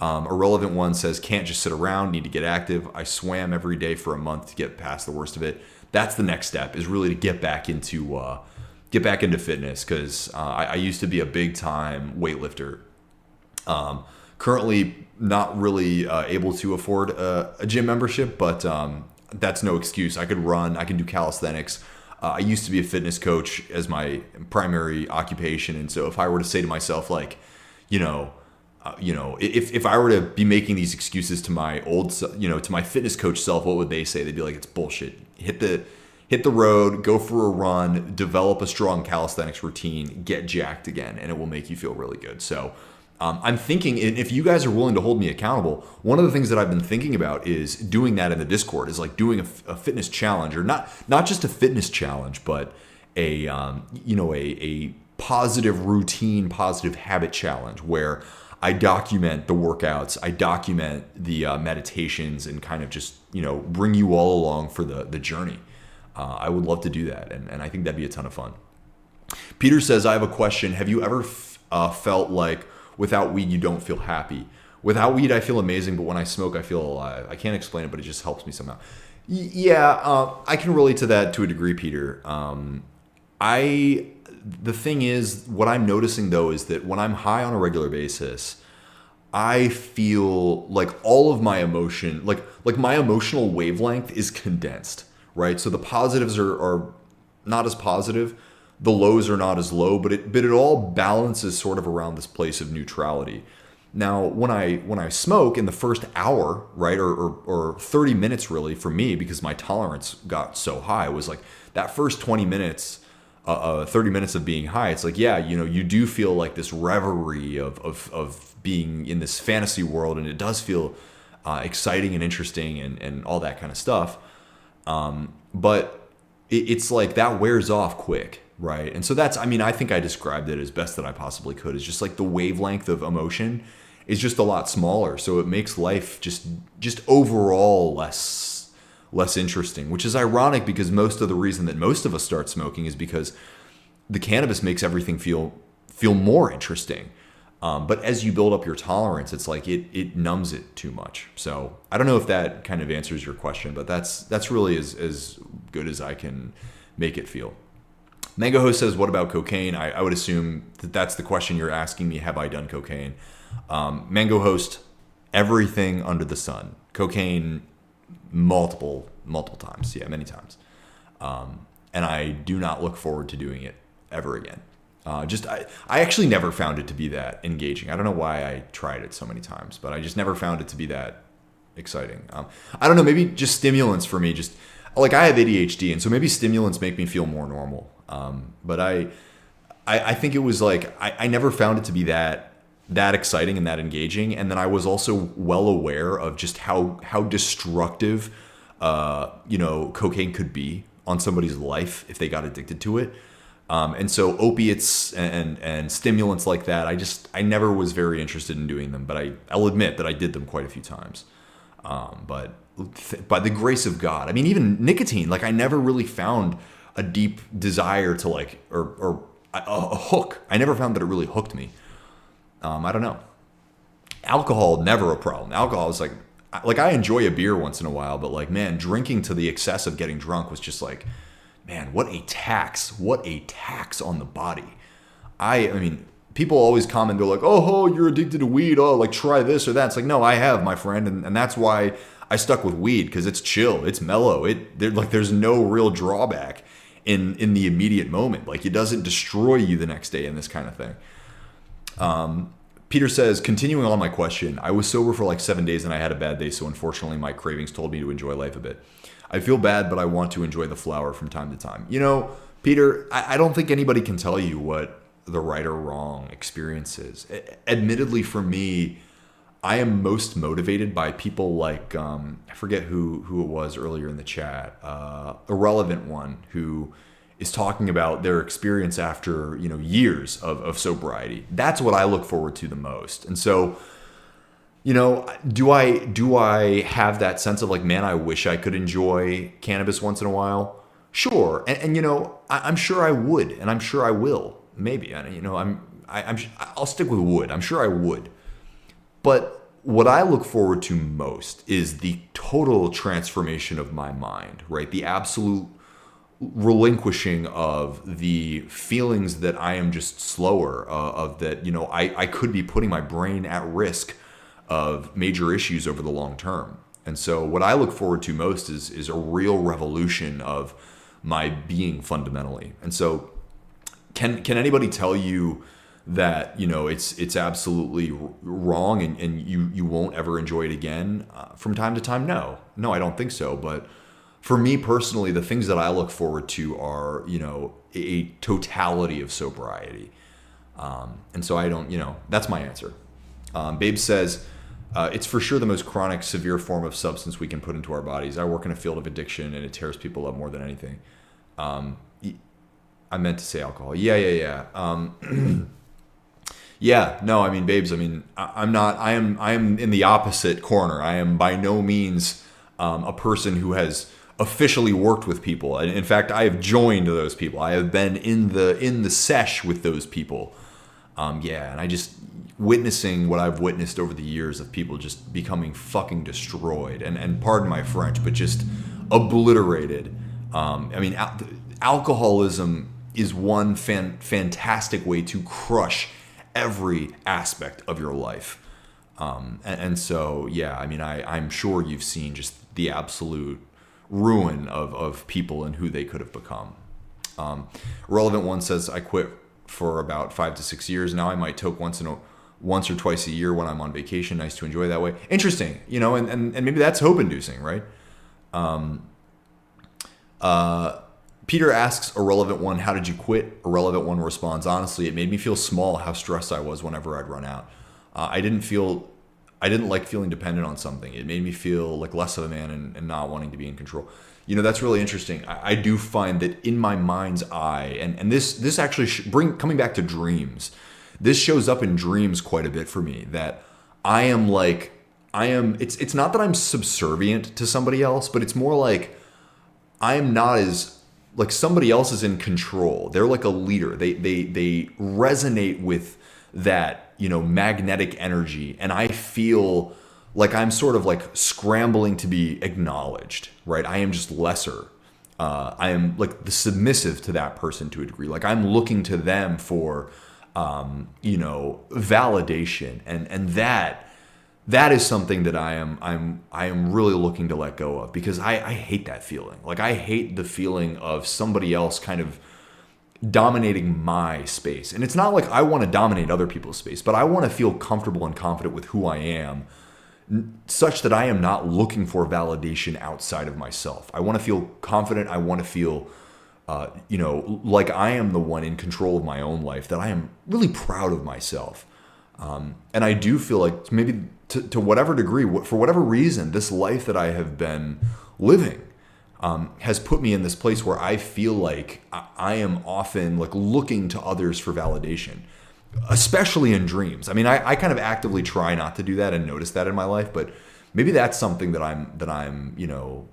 Irrelevant One says, can't just sit around, need to get active. I swam every day for a month to get past the worst of it. That's the next step, is really to get back into fitness, because I used to be a big time weightlifter. Currently not really able to afford a gym membership, but that's no excuse. I could run, I can do calisthenics. I used to be a fitness coach as my primary occupation. And so if I were to say to myself, like, if I were to be making these excuses to my to my fitness coach self, what would they say? They'd be like, it's bullshit. Hit the road, go for a run, develop a strong calisthenics routine, get jacked again, and it will make you feel really good. So I'm thinking, if you guys are willing to hold me accountable, one of the things that I've been thinking about is doing that in the Discord, is like doing a fitness challenge, or not just a fitness challenge, but a positive routine, positive habit challenge, where I document the workouts, I document the meditations, and kind of just, bring you all along for the journey. I would love to do that, and I think that'd be a ton of fun. Peter says, I have a question. Have you ever felt like without weed you don't feel happy? Without weed I feel amazing, but when I smoke I feel alive. I can't explain it, but it just helps me somehow. I can relate to that to a degree, Peter. The thing is, what I'm noticing though is that when I'm high on a regular basis, I feel like all of my emotion, like my emotional wavelength is condensed, right? So the positives are not as positive, the lows are not as low, but it all balances sort of around this place of neutrality. Now, when I smoke in the first hour, right, or 30 minutes really for me, because my tolerance got so high, was like that first 20 minutes, 30 minutes of being high. It's like, you do feel like this reverie of being in this fantasy world, and it does feel exciting and interesting and all that kind of stuff. But it's like that wears off quick, right? And so I think I described it as best that I possibly could. It's just like the wavelength of emotion is just a lot smaller, so it makes life just overall less interesting, which is ironic, because most of the reason that most of us start smoking is because the cannabis makes everything feel more interesting. But as you build up your tolerance, it's like it numbs it too much. So I don't know if that kind of answers your question, but that's really as good as I can make it feel. Mango Host says, what about cocaine? I would assume that's the question you're asking me. Have I done cocaine? Mango Host, everything under the sun. Cocaine, multiple times. Yeah, many times. And I do not look forward to doing it ever again. I actually never found it to be that engaging. I don't know why I tried it so many times, but I just never found it to be that exciting. I don't know, maybe just stimulants for me. Just like I have ADHD, and so maybe stimulants make me feel more normal. But I think it was like I never found it to be that exciting and that engaging. And then I was also well aware of just how destructive cocaine could be on somebody's life if they got addicted to it. And so opiates and stimulants like that, I never was very interested in doing them, but I'll admit that I did them quite a few times. But by the grace of God, I mean, even nicotine, like I never really found a deep desire to or a hook. I never found that it really hooked me. I don't know. Alcohol, never a problem. Alcohol is like I enjoy a beer once in a while, but like, man, drinking to the excess of getting drunk was just like, man, what a tax on the body. I mean, people always comment, they're like, oh, you're addicted to weed. Oh, like try this or that. It's like, no, I have, my friend. And that's why I stuck with weed, because it's chill. It's mellow. There's no real drawback. in the immediate moment. Like, it doesn't destroy you the next day and this kind of thing. Peter says, continuing on my question, I was sober for like 7 days and I had a bad day, so unfortunately my cravings told me to enjoy life a bit. I feel bad, but I want to enjoy the flower from time to time. You know, Peter, I don't think anybody can tell you what the right or wrong experience is. Admittedly, for me, I am most motivated by people like, I forget who it was earlier in the chat, Irrelevant One, who is talking about their experience after, you know, years of sobriety. That's what I look forward to the most. And so, you know, do I have that sense of like, man, I wish I could enjoy cannabis once in a while? Sure. And you know, I'm sure I would, and I'm sure I will. Maybe. You know, I'll stick with would. I'm sure I would. But what I look forward to most is the total transformation of my mind, right? The absolute relinquishing of the feelings that I am just slower, of that, you know, I could be putting my brain at risk of major issues over the long term. And so what I look forward to most is a real revolution of my being fundamentally. And so can anybody tell you that, you know, it's absolutely wrong and you won't ever enjoy it again from time to time? No, I don't think so. But for me personally, the things that I look forward to are, you know, a totality of sobriety. And so I don't, you know, that's my answer. Babe says, it's for sure the most chronic, severe form of substance we can put into our bodies. I work in a field of addiction and it tears people up more than anything. I meant to say alcohol. Yeah. Yeah, no, I mean, babes, I mean, I am in the opposite corner. I am by no means a person who has officially worked with people. And in fact, I have joined those people. I have been in the sesh with those people. And I just witnessing what I've witnessed over the years of people just becoming fucking destroyed and pardon my French, but just obliterated. I mean, alcoholism is one fantastic way to crush every aspect of your life. And so, yeah, I mean, I'm sure you've seen just the absolute ruin of people and who they could have become. Relevant One says, I quit for about 5 to 6 years. Now I might toke once or twice a year when I'm on vacation. Nice to enjoy that way. Interesting, you know, and maybe that's hope inducing, right? Peter asks Irrelevant One, how did you quit? Irrelevant One responds, honestly, it made me feel small how stressed I was whenever I'd run out. I didn't like feeling dependent on something. It made me feel like less of a man and not wanting to be in control. You know, that's really interesting. I do find that in my mind's eye, and this actually coming back to dreams, this shows up in dreams quite a bit for me, that it's not that I'm subservient to somebody else, but it's more like I am not as, like somebody else is in control. They're like a leader. They resonate with that, you know, magnetic energy. And I feel like I'm sort of like scrambling to be acknowledged, right? I am just lesser. I am like the submissive to that person to a degree. Like I'm looking to them for, you know, validation. And that is something that I am really looking to let go of, because I hate that feeling. Like I hate the feeling of somebody else kind of dominating my space. And it's not like I want to dominate other people's space, but I want to feel comfortable and confident with who I am, such that I am not looking for validation outside of myself. I want to feel confident. I want to feel, you know, like I am the one in control of my own life, that I am really proud of myself. And I do feel like maybe to whatever degree, for whatever reason, this life that I have been living has put me in this place where I feel like I am often like looking to others for validation, especially in dreams. I mean, I kind of actively try not to do that and notice that in my life, but maybe that's something that I'm, you know,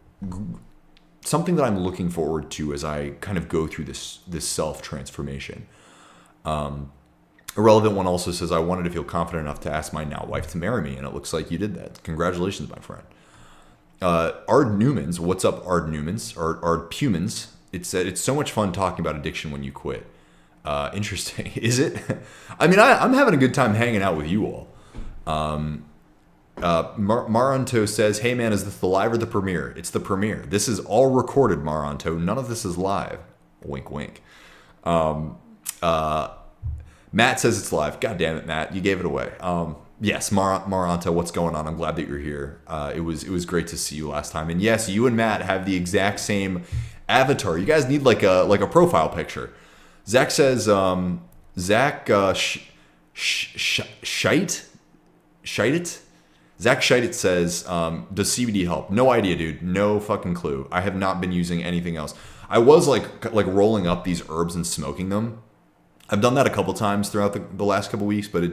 something that I'm looking forward to as I kind of go through this self-transformation. Irrelevant One also says, I wanted to feel confident enough to ask my now wife to marry me, and it looks like you did that. Congratulations, my friend. Ard Newmans, what's up, Ard Newmans? Ard Pumans. It said, it's so much fun talking about addiction when you quit. Interesting. Is it? I mean, I'm having a good time hanging out with you all. Maranto says, hey man, is this the live or the premiere? It's the premiere. This is all recorded, Maranto. None of this is live. Wink, wink. Matt says it's live. God damn it, Matt. You gave it away. Yes, Maranta, what's going on? I'm glad that you're here. It was great to see you last time. And yes, you and Matt have the exact same avatar. You guys need like a profile picture. Zach says, Zach Scheidt? Zach Scheidt says, does CBD help? No idea, dude. No fucking clue. I have not been using anything else. I was like rolling up these herbs and smoking them. I've done that a couple times throughout the last couple weeks, but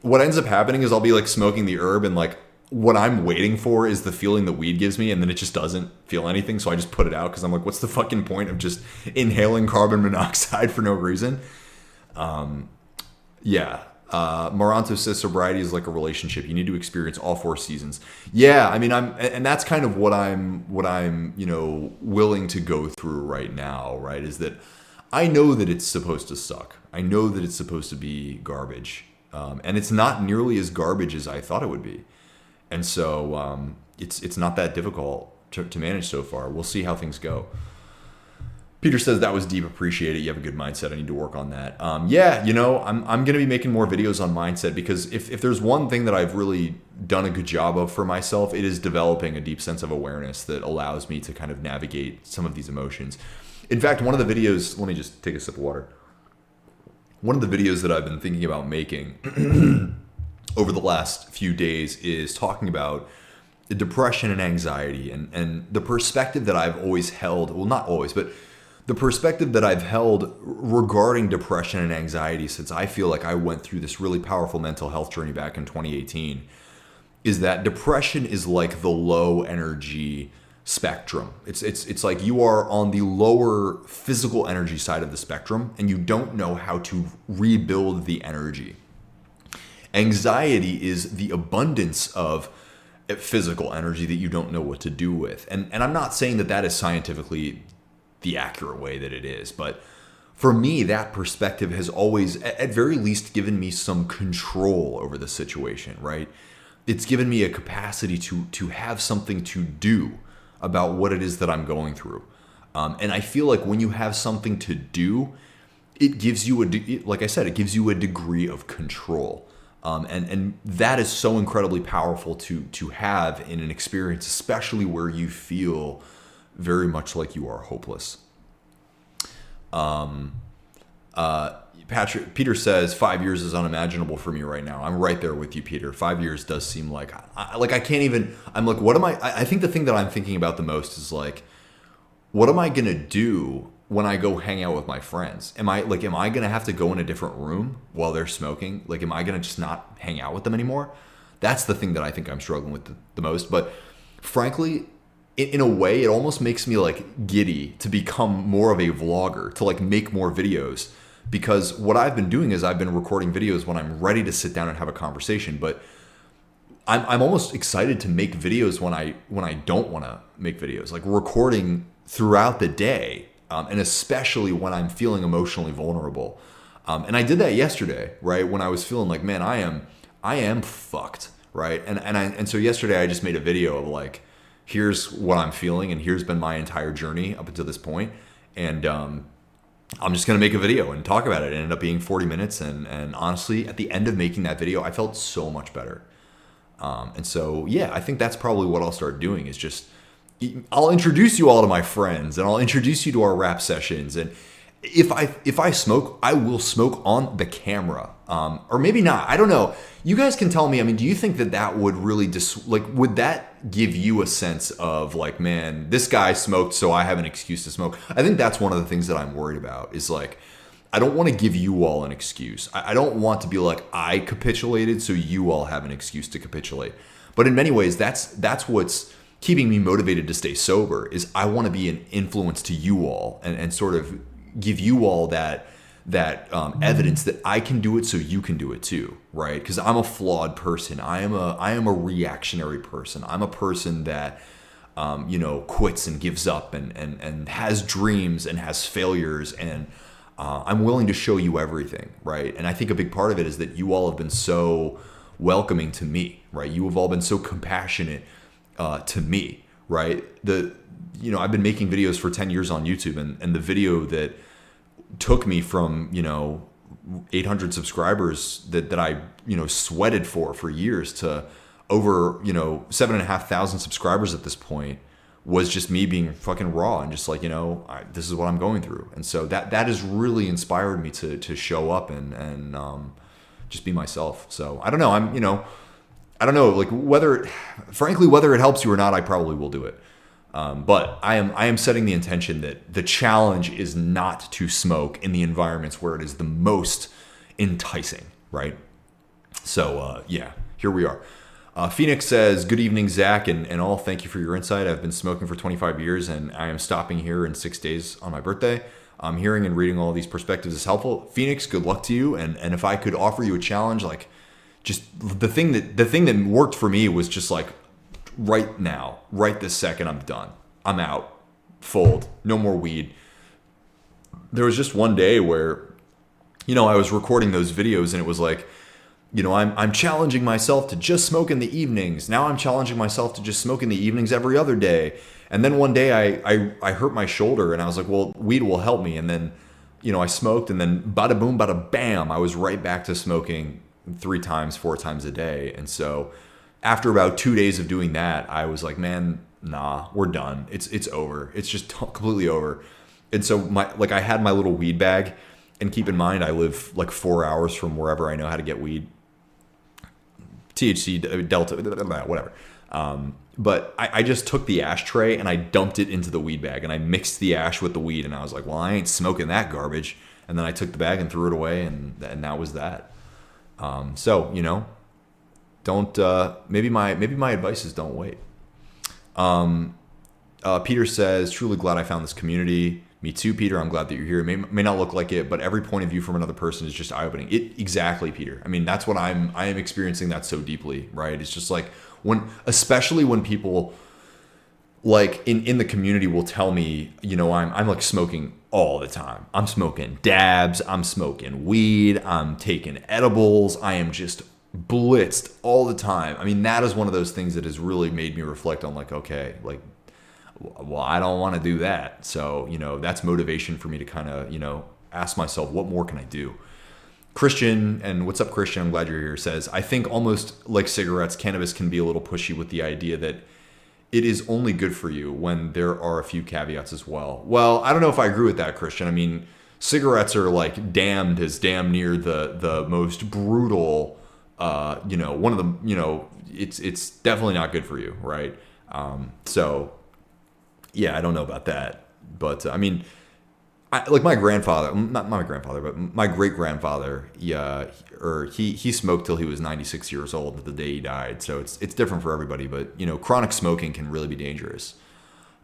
what ends up happening is I'll be like smoking the herb, and like what I'm waiting for is the feeling that weed gives me, and then it just doesn't feel anything. So I just put it out because I'm like, what's the fucking point of just inhaling carbon monoxide for no reason? Moranto says sobriety is like a relationship. You need to experience all 4 seasons. Yeah, I mean, and that's kind of what I'm willing to go through right now, right? Is that I know that it's supposed to suck. I know that it's supposed to be garbage. And it's not nearly as garbage as I thought it would be. And so it's not that difficult to manage so far. We'll see how things go. Peter says that was deep. Appreciate it. You have a good mindset. I need to work on that. I'm going to be making more videos on mindset, because if there's one thing that I've really done a good job of for myself, it is developing a deep sense of awareness that allows me to kind of navigate some of these emotions. In fact, one of the videos, let me just take a sip of water. One of the videos that I've been thinking about making over the last few days is talking about depression and anxiety, and the perspective that I've always held, well, not always, but the perspective that I've held regarding depression and anxiety since I feel like I went through this really powerful mental health journey back in 2018 is that depression is like the low energy spectrum. It's like you are on the lower physical energy side of the spectrum, and you don't know how to rebuild the energy. Anxiety is the abundance of physical energy that you don't know what to do with. And I'm not saying that is scientifically the accurate way that it is, but for me, that perspective has always, at very least, given me some control over the situation, right? It's given me a capacity to have something to do about what it is that I'm going through. And I feel like when you have something to do, it gives you like I said, it gives you a degree of control. And that is so incredibly powerful to have in an experience, especially where you feel very much like you are hopeless. Peter says 5 years is unimaginable for me right now. I'm right there with you, Peter. 5 years does seem like I can't even. I'm like, what am I think the thing that I'm thinking about the most is like, what am I gonna do when I go hang out with my friends? Am I gonna have to go in a different room while they're smoking? Like, am I gonna just not hang out with them anymore? That's the thing that I think I'm struggling with the most. But frankly, in a way, it almost makes me like giddy to become more of a vlogger, to like make more videos. Because what I've been doing is I've been recording videos when I'm ready to sit down and have a conversation. But I'm almost excited to make videos when I don't want to make videos, like recording throughout the day, and especially when I'm feeling emotionally vulnerable. And I did that yesterday, right? When I was feeling like, man, I am fucked, right? And so yesterday I just made a video of like, here's what I'm feeling, and here's been my entire journey up until this point. And I'm just going to make a video and talk about it. It ended up being 40 minutes. And honestly, at the end of making that video, I felt so much better. And so, yeah, I think that's probably what I'll start doing is just, I'll introduce you all to my friends, and I'll introduce you to our rap sessions. And if I smoke, I will smoke on the camera, or maybe not. I don't know. You guys can tell me. I mean, do you think that would really would that give you a sense of like, man, this guy smoked, so I have an excuse to smoke? I think that's one of the things that I'm worried about is like, I don't want to give you all an excuse. I don't want to be like, I capitulated, so you all have an excuse to capitulate. But in many ways, that's what's keeping me motivated to stay sober, is I want to be an influence to you all and sort of give you all that evidence that I can do it, so you can do it too, right? Because I'm a flawed person. I am a reactionary person. I'm a person that quits and gives up and has dreams and has failures, and I'm willing to show you everything, right? And I think a big part of it is that you all have been so welcoming to me, right? You have all been so compassionate to me, right? I've been making videos for 10 years on YouTube, and the video that took me from, 800 subscribers that I, sweated for years to over, 7,500 subscribers at this point was just me being fucking raw and just like, this is what I'm going through. And so that has really inspired me to show up and just be myself. So I don't know. I don't know, like whether it helps you or not, I probably will do it. But I am setting the intention that the challenge is not to smoke in the environments where it is the most enticing, right? So here we are. Phoenix says, good evening, Zach and all. Thank you for your insight. I've been smoking for 25 years and I am stopping here in 6 days on my birthday. Hearing and reading all these perspectives is helpful. Phoenix, good luck to you. And if I could offer you a challenge, like just the thing that worked for me was just like, right now, right this second, I'm done. I'm out. Fold. No more weed. There was just one day where, I was recording those videos and it was like, I'm challenging myself to just smoke in the evenings. Now I'm challenging myself to just smoke in the evenings every other day. And then one day I hurt my shoulder and I was like, well, weed will help me. And then, I smoked and then bada boom, bada bam, I was right back to smoking 3 times, 4 times a day. And so after about 2 days of doing that, I was like, man, nah, we're done. It's over. It's just completely over. And so I had my little weed bag, and keep in mind, I live like 4 hours from wherever I know how to get weed. THC, Delta, whatever. But I just took the ashtray and I dumped it into the weed bag and I mixed the ash with the weed and I was like, well, I ain't smoking that garbage. And then I took the bag and threw it away and that was that. So, don't, maybe my advice is don't wait. Peter says, truly glad I found this community. Me too, Peter. I'm glad that you're here. It may not look like it, but every point of view from another person is just eye-opening. Exactly, Peter. I mean, that's what I am experiencing that so deeply, right? It's just like especially when people like in the community will tell me, I'm like smoking all the time. I'm smoking dabs. I'm smoking weed. I'm taking edibles. I am just blitzed all the time. I mean, that is one of those things that has really made me reflect on like, okay, like, well, I don't want to do that. So, that's motivation for me to kind of, ask myself, what more can I do? Christian, and what's up, Christian? I'm glad you're here, says, I think almost like cigarettes, cannabis can be a little pushy with the idea that it is only good for you when there are a few caveats as well. Well, I don't know if I agree with that, Christian. I mean, cigarettes are like damned near the most brutal, one of the, it's definitely not good for you, right? So yeah, I don't know about that, but I mean, like my grandfather, not my grandfather, but my great grandfather, he smoked till he was 96 years old the day he died. So it's different for everybody, but chronic smoking can really be dangerous.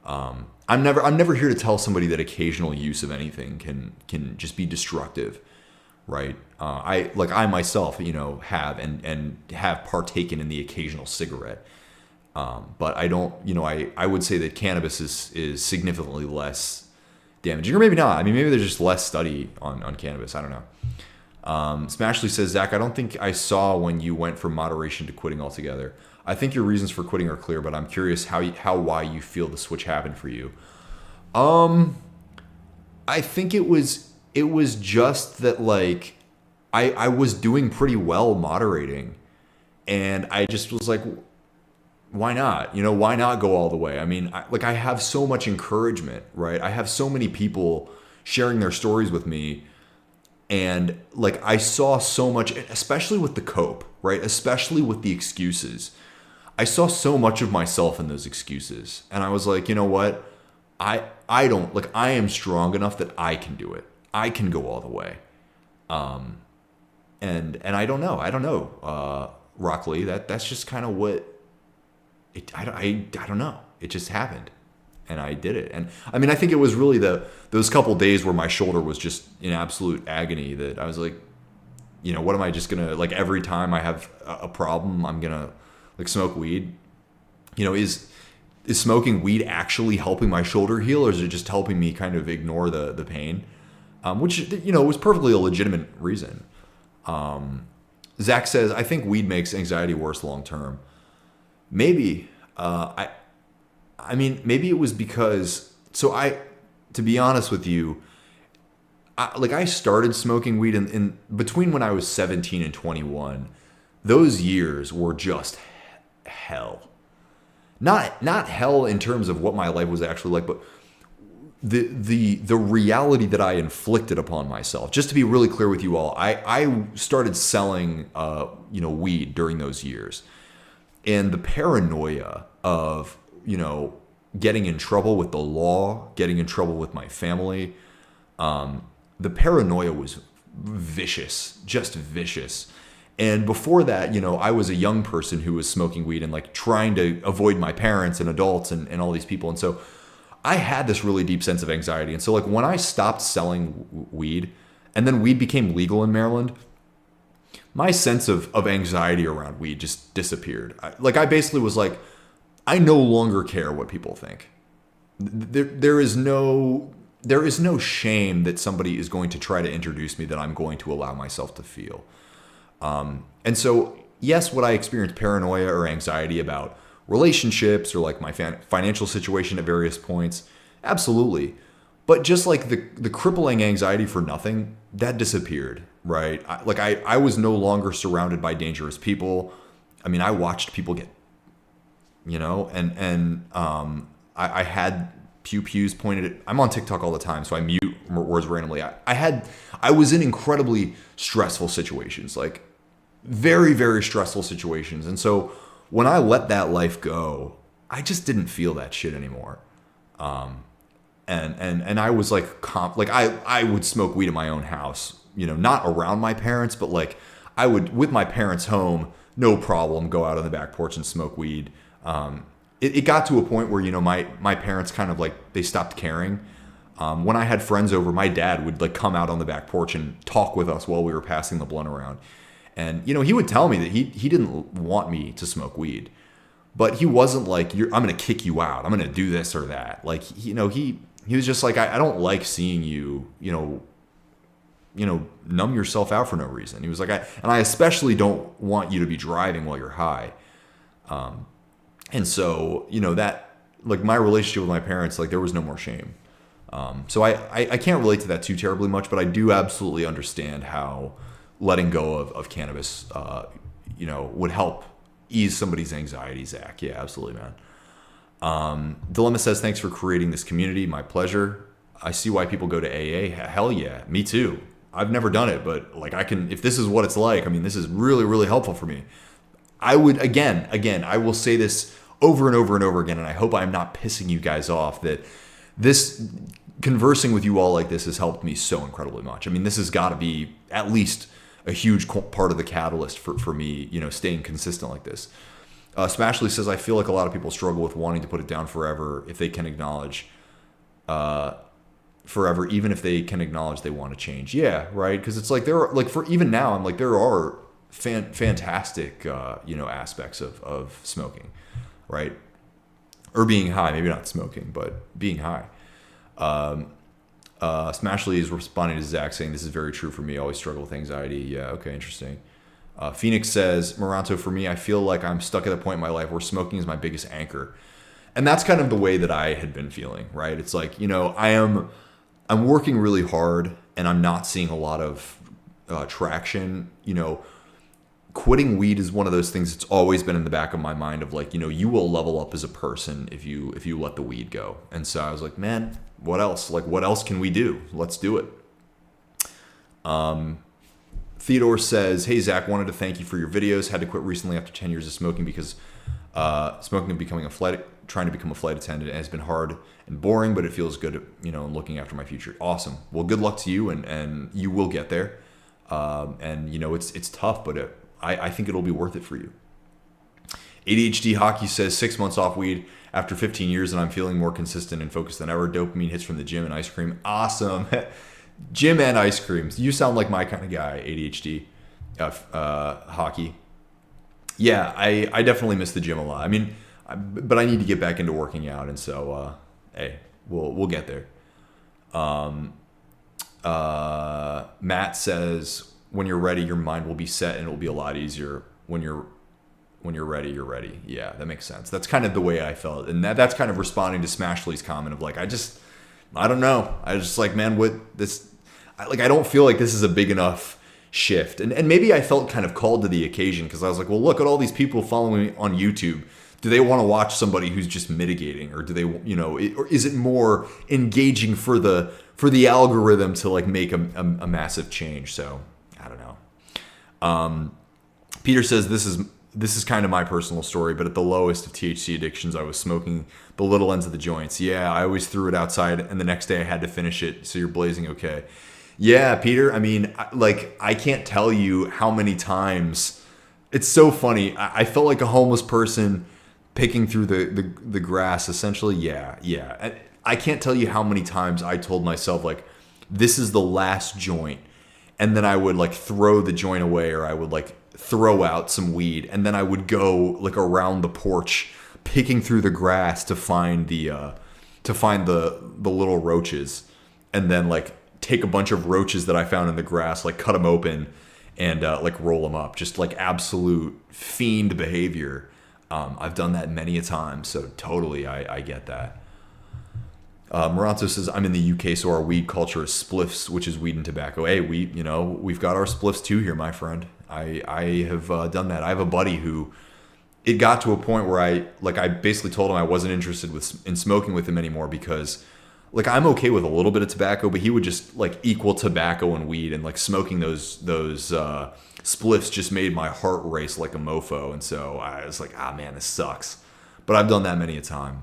I'm never here to tell somebody that occasional use of anything can just be destructive, right? I myself, have and have partaken in the occasional cigarette. But I don't, I would say that cannabis is significantly less damaging, or maybe not. I mean, maybe there's just less study on cannabis. I don't know. Smashly says, Zach, I don't think I saw when you went from moderation to quitting altogether. I think your reasons for quitting are clear, but I'm curious why you feel the switch happened for you. I think it was just that like I was doing pretty well moderating, and I just was like, why not? Why not go all the way? I mean, I have so much encouragement, right? I have so many people sharing their stories with me. And like, I saw so much, especially with the cope, right? Especially with the excuses. I saw so much of myself in those excuses. And I was like, you know what? I am strong enough that I can do it. I can go all the way. And I don't know, Rock Lee, that's just kind of what, I don't know. It just happened, and I did it. And I mean, I think it was really those couple days where my shoulder was just in absolute agony that I was like, what am I just gonna like every time I have a problem, I'm gonna like smoke weed? Is smoking weed actually helping my shoulder heal, or is it just helping me kind of ignore the pain? Which was perfectly a legitimate reason. Zach says, I think weed makes anxiety worse long term. Maybe. I I mean, maybe it was because, to be honest with you, I started smoking weed in between when I was 17 and 21. Those years were just hell. Not hell in terms of what my life was actually like, but the reality that I inflicted upon myself. Just to be really clear with you all, I started selling weed during those years, and the paranoia of getting in trouble with the law, getting in trouble with my family, the paranoia was vicious, just vicious. And before that, I was a young person who was smoking weed and like trying to avoid my parents and adults and all these people. And so I had this really deep sense of anxiety. And so like when I stopped selling weed and then weed became legal in Maryland, my sense of anxiety around weed just disappeared. I basically was like, I no longer care what people think. There is no shame that somebody is going to try to introduce me that I'm going to allow myself to feel. And so, yes, would I experience paranoia or anxiety about relationships or like my financial situation at various points? Absolutely. But just like the crippling anxiety for nothing, that disappeared, right? I was no longer surrounded by dangerous people. I mean, I watched people get, I had pews pointed at, I'm on TikTok all the time, so I mute words randomly. I was in incredibly stressful situations, like very, very stressful situations. And so when I let that life go, I just didn't feel that shit anymore. And I was like, I would smoke weed in my own house, not around my parents, but like I would, with my parents home, no problem, go out on the back porch and smoke weed. It got to a point where, my parents kind of like, they stopped caring. When I had friends over, my dad would like come out on the back porch and talk with us while we were passing the blunt around. And, he would tell me that he didn't want me to smoke weed, but he wasn't like, I'm going to kick you out. I'm going to do this or that. Like, he was just like, I don't like seeing you, numb yourself out for no reason. He was like, and I especially don't want you to be driving while you're high. And so, that, like my relationship with my parents, like there was no more shame. So I can't relate to that too terribly much, but I do absolutely understand how letting go of cannabis, would help ease somebody's anxiety, Zach. Yeah, absolutely, man. Dilemma says, thanks for creating this community. My pleasure. I see why people go to AA. Hell yeah, me too. I've never done it, but like if this is what it's like, I mean, this is really, really helpful for me. I would, again, I will say this over and over and over again, and I hope I'm not pissing you guys off, that this conversing with you all like this has helped me so incredibly much. I mean, this has got to be at least a huge part of the catalyst for me, staying consistent like this. Smashly says, I feel like a lot of people struggle with wanting to put it down forever if they can acknowledge forever, even if they can acknowledge they want to change. Yeah, right. Because it's like there are, like, for even now, I'm like, there are fantastic aspects of smoking, right? Or being high, maybe not smoking, but being high. Smashly is responding to Zach saying, this is very true for me. I always struggle with anxiety. Yeah, okay, interesting. Phoenix says, Moranto, for me, I feel like I'm stuck at a point in my life where smoking is my biggest anchor. And that's kind of the way that I had been feeling, right? It's like, I'm working really hard and I'm not seeing a lot of traction. Quitting weed is one of those things that's always been in the back of my mind of like, you will level up as a person if you let the weed go. And so I was like, man, what else? Like, what else can we do? Let's do it. Theodore says, hey, Zach, wanted to thank you for your videos. Had to quit recently after 10 years of smoking because smoking and trying to become a flight attendant. And it's been hard and boring, but it feels good, in looking after my future. Awesome. Well, good luck to you, and you will get there. It's tough, but I think it'll be worth it for you. ADHD Hockey says 6 months off weed after 15 years, and I'm feeling more consistent and focused than ever. Dopamine hits from the gym and ice cream. Awesome. Gym and ice creams. You sound like my kind of guy, ADHD Hockey. Yeah, I definitely miss the gym a lot. I mean, but I need to get back into working out, and so hey, we'll get there. Matt says, when you're ready, your mind will be set and it will be a lot easier when you're when you're ready, you're ready. Yeah, that makes sense. That's kind of the way I felt. And that's kind of responding to Smashley's comment of like, I don't know. I just like, man, I don't feel like this is a big enough shift. And maybe I felt kind of called to the occasion because I was like, well, look at all these people following me on YouTube. Do they want to watch somebody who's just mitigating, or do they, or is it more engaging for the algorithm to like make a massive change? So I don't know. Peter says this is kind of my personal story, but at the lowest of THC addictions, I was smoking the little ends of the joints. Yeah, I always threw it outside, and the next day I had to finish it. So you're blazing okay. Yeah, Peter. I mean, I can't tell you how many times. It's so funny. I felt like a homeless person picking through the grass, essentially. Yeah. I can't tell you how many times I told myself, like, this is the last joint. And then I would, like, throw the joint away, or I would, like, throw out some weed. And then I would go, like, around the porch, picking through the grass to find the little roaches. And then, like, take a bunch of roaches that I found in the grass, like, cut them open and, like, roll them up. Just, like, absolute fiend behavior. I've done that many a time, so totally I get that. Moranto says, I'm in the UK, so our weed culture is spliffs, which is weed and tobacco. Hey, we've got our spliffs too here, my friend. I have done that. I have a buddy who, it got to a point where I basically told him I wasn't interested in smoking with him anymore because, like, I'm okay with a little bit of tobacco, but he would just, like, equal tobacco and weed, and, like, smoking those spliffs just made my heart race like a mofo. And so I was like, man, this sucks. But I've done that many a time.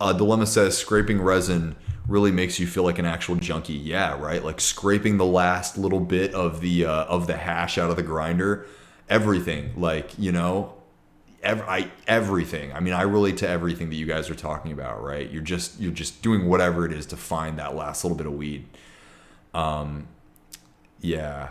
Dilemma says, scraping resin really makes you feel like an actual junkie. Yeah, right? Like scraping the last little bit of the hash out of the grinder. Everything. Like, everything. I mean, I relate to everything that you guys are talking about, right? You're just doing whatever it is to find that last little bit of weed. Yeah.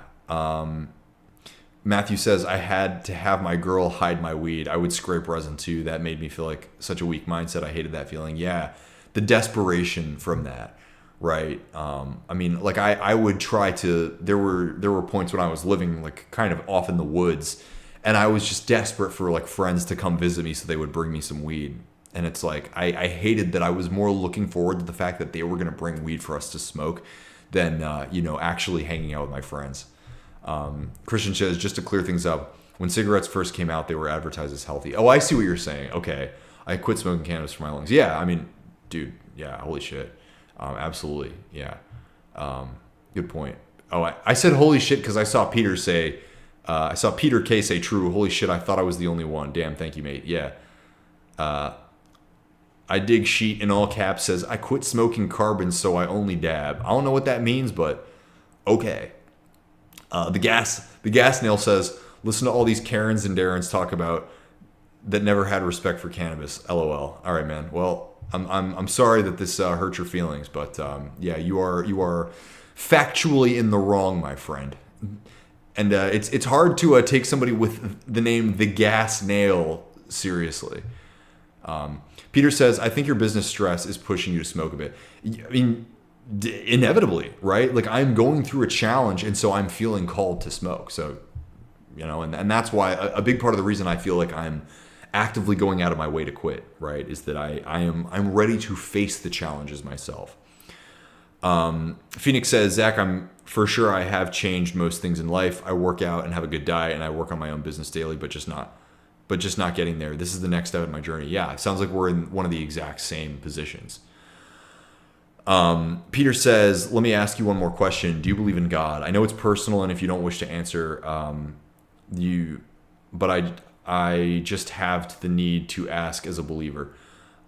Matthew says, I had to have my girl hide my weed. I would scrape resin too. That made me feel like such a weak mindset. I hated that feeling. Yeah. The desperation from that. Right. I mean, like I would try to, there were points when I was living like kind of off in the woods, and I was just desperate for like friends to come visit me so they would bring me some weed. And it's like, I hated that I was more looking forward to the fact that they were going to bring weed for us to smoke than, actually hanging out with my friends. Christian says, just to clear things up, when cigarettes first came out, they were advertised as healthy. Oh, I see what you're saying. Okay. I quit smoking cannabis for my lungs. Yeah. I mean, dude, yeah, holy shit. Absolutely. Yeah. Good point. Oh, I said, holy shit, because I saw Peter K say true. Holy shit. I thought I was the only one. Damn. Thank you, mate. Yeah. I dig sheet in all caps says, I quit smoking carbon, so I only dab. I don't know what that means, but okay. The gas nail says, listen to all these Karens and Darrens talk about that never had respect for cannabis. LOL. All right, man. Well, I'm sorry that this hurt your feelings, but yeah, you are factually in the wrong, my friend. And it's hard to take somebody with the name the gas nail seriously. Peter says, I think your business stress is pushing you to smoke a bit. I mean, inevitably, right? Like I'm going through a challenge, and so I'm feeling called to smoke. So, and that's why a big part of the reason I feel like I'm actively going out of my way to quit, right, is that I'm ready to face the challenges myself. Phoenix says, Zach, I'm for sure I have changed most things in life. I work out and have a good diet, and I work on my own business daily, but just not getting there. This is the next step in my journey. Yeah, it sounds like we're in one of the exact same positions. Peter says, let me ask you one more question. Do you believe in God? I know it's personal, and if you don't wish to answer, but I just have the need to ask as a believer.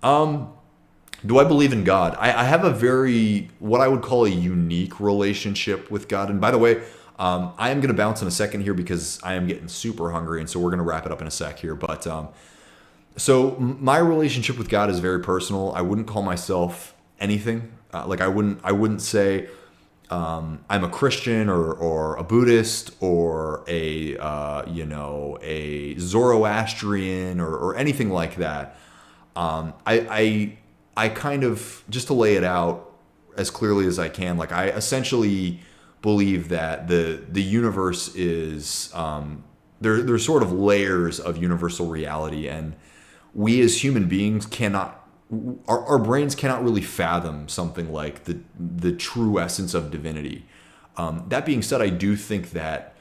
Do I believe in God? I have a very, what I would call a unique relationship with God. And by the way, I am going to bounce in a second here because I am getting super hungry. And so we're going to wrap it up in a sec here. But so my relationship with God is very personal. I wouldn't call myself anything. Like I wouldn't say I'm a Christian or a Buddhist or a Zoroastrian or anything like that. I kind of, just to lay it out as clearly as I can, like I essentially believe that the universe is there's sort of layers of universal reality, and we as human beings our brains cannot really fathom something like the true essence of divinity. That being said, I do think that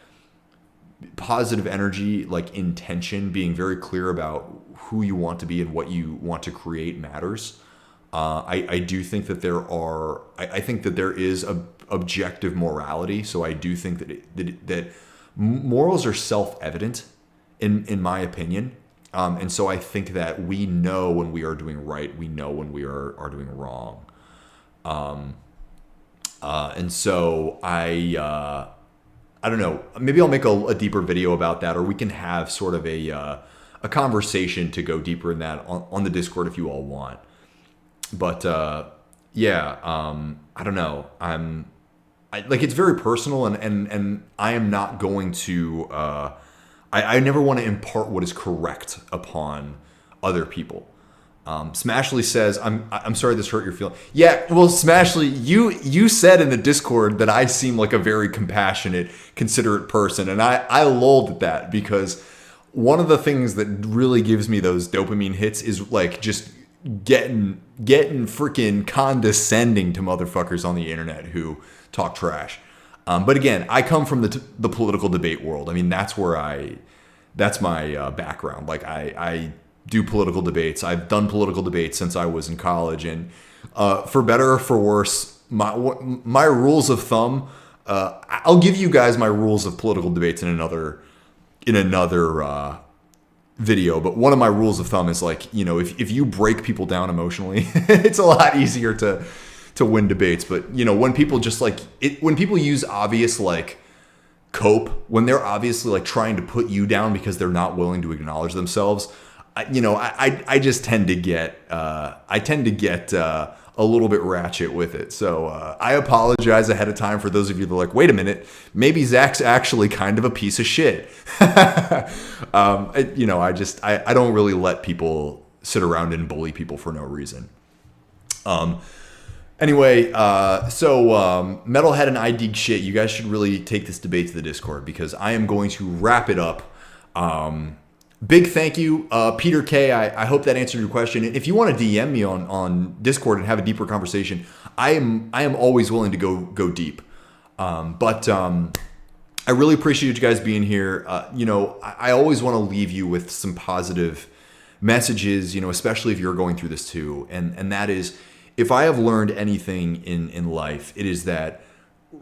positive energy, like intention, being very clear about who you want to be and what you want to create matters. I do think that I think that there is objective morality. So I do think that morals are self-evident in my opinion. And so I think that we know when we are doing right, we know when we are doing wrong. And so I don't know, maybe I'll make a deeper video about that, or we can have sort of a conversation to go deeper in that on the Discord if you all want. But yeah, I don't know. It's very personal, and I am not going to. I never want to impart what is correct upon other people. Smashly says, I'm sorry this hurt your feelings. Yeah, well, Smashly, you said in the Discord that I seem like a very compassionate, considerate person, and I lulled at that, because one of the things that really gives me those dopamine hits is like just getting freaking condescending to motherfuckers on the internet who talk trash. But again, I come from the political debate world. I mean, that's my background. Like I do political debates. I've done political debates since I was in college, and for better or for worse, my rules of thumb. I'll give you guys my rules of political debates in another video. But one of my rules of thumb is like, if you break people down emotionally, it's a lot easier to win debates. But when people just when people use obvious cope, when they're obviously like trying to put you down because they're not willing to acknowledge themselves, I just tend to get a little bit ratchet with it. So I apologize ahead of time for those of you that are like, wait a minute, maybe Zach's actually kind of a piece of shit. I don't really let people sit around and bully people for no reason. Anyway, so Metalhead and I Dig Shit, you guys should really take this debate to the Discord, because I am going to wrap it up. Big thank you, Peter K. I hope that answered your question. If you want to DM me on Discord and have a deeper conversation, I am always willing to go deep. But I really appreciate you guys being here. I always want to leave you with some positive messages, especially if you're going through this too. And that is, if I have learned anything in life, it is that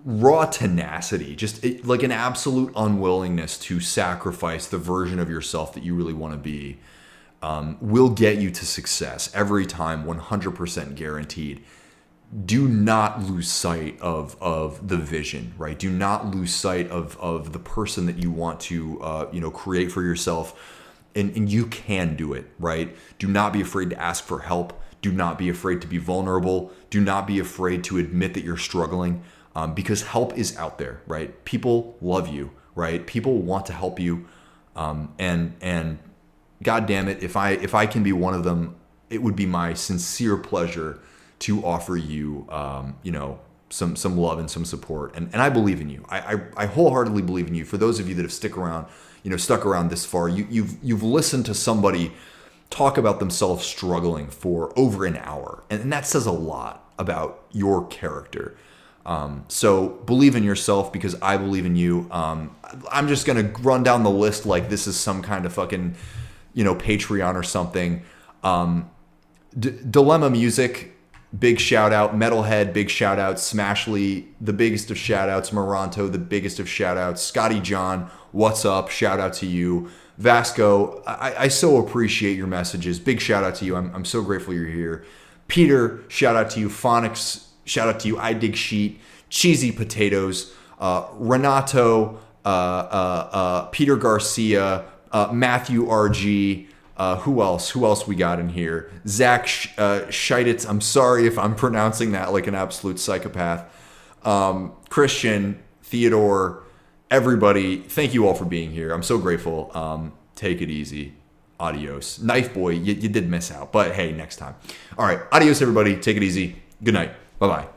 raw tenacity, like an absolute unwillingness to sacrifice the version of yourself that you really want to be, will get you to success every time, 100% guaranteed. Do not lose sight of the vision, right? Do not lose sight of the person that you want to create for yourself, and you can do it, right? Do not be afraid to ask for help. Do not be afraid to be vulnerable. Do not be afraid to admit that you're struggling. Because help is out there, right? People love you, right? People want to help you, and God damn it, if I can be one of them, it would be my sincere pleasure to offer you, some love and some support. And I believe in you. I wholeheartedly believe in you. For those of you that have stuck around this far, you've listened to somebody talk about themselves struggling for over an hour, and that says a lot about your character. So believe in yourself, because I believe in you. I'm just going to run down the list like this is some kind of fucking, Patreon or something. Dilemma Music, big shout out. Metalhead, big shout out. Smashly, the biggest of shout outs. Moronto, the biggest of shout outs. Scotty John, what's up? Shout out to you. Vasco, I so appreciate your messages. Big shout out to you. I'm so grateful you're here. Peter, shout out to you. Phonics, shout out to you. I Dig Sheet, Cheesy Potatoes, Renato, Peter Garcia, Matthew RG. Who else we got in here? Zach Scheiditz. I'm sorry if I'm pronouncing that like an absolute psychopath. Christian, Theodore, everybody. Thank you all for being here. I'm so grateful. Take it easy. Adios. Knife Boy, you did miss out, but hey, next time. All right. Adios, everybody. Take it easy. Good night. Bye-bye.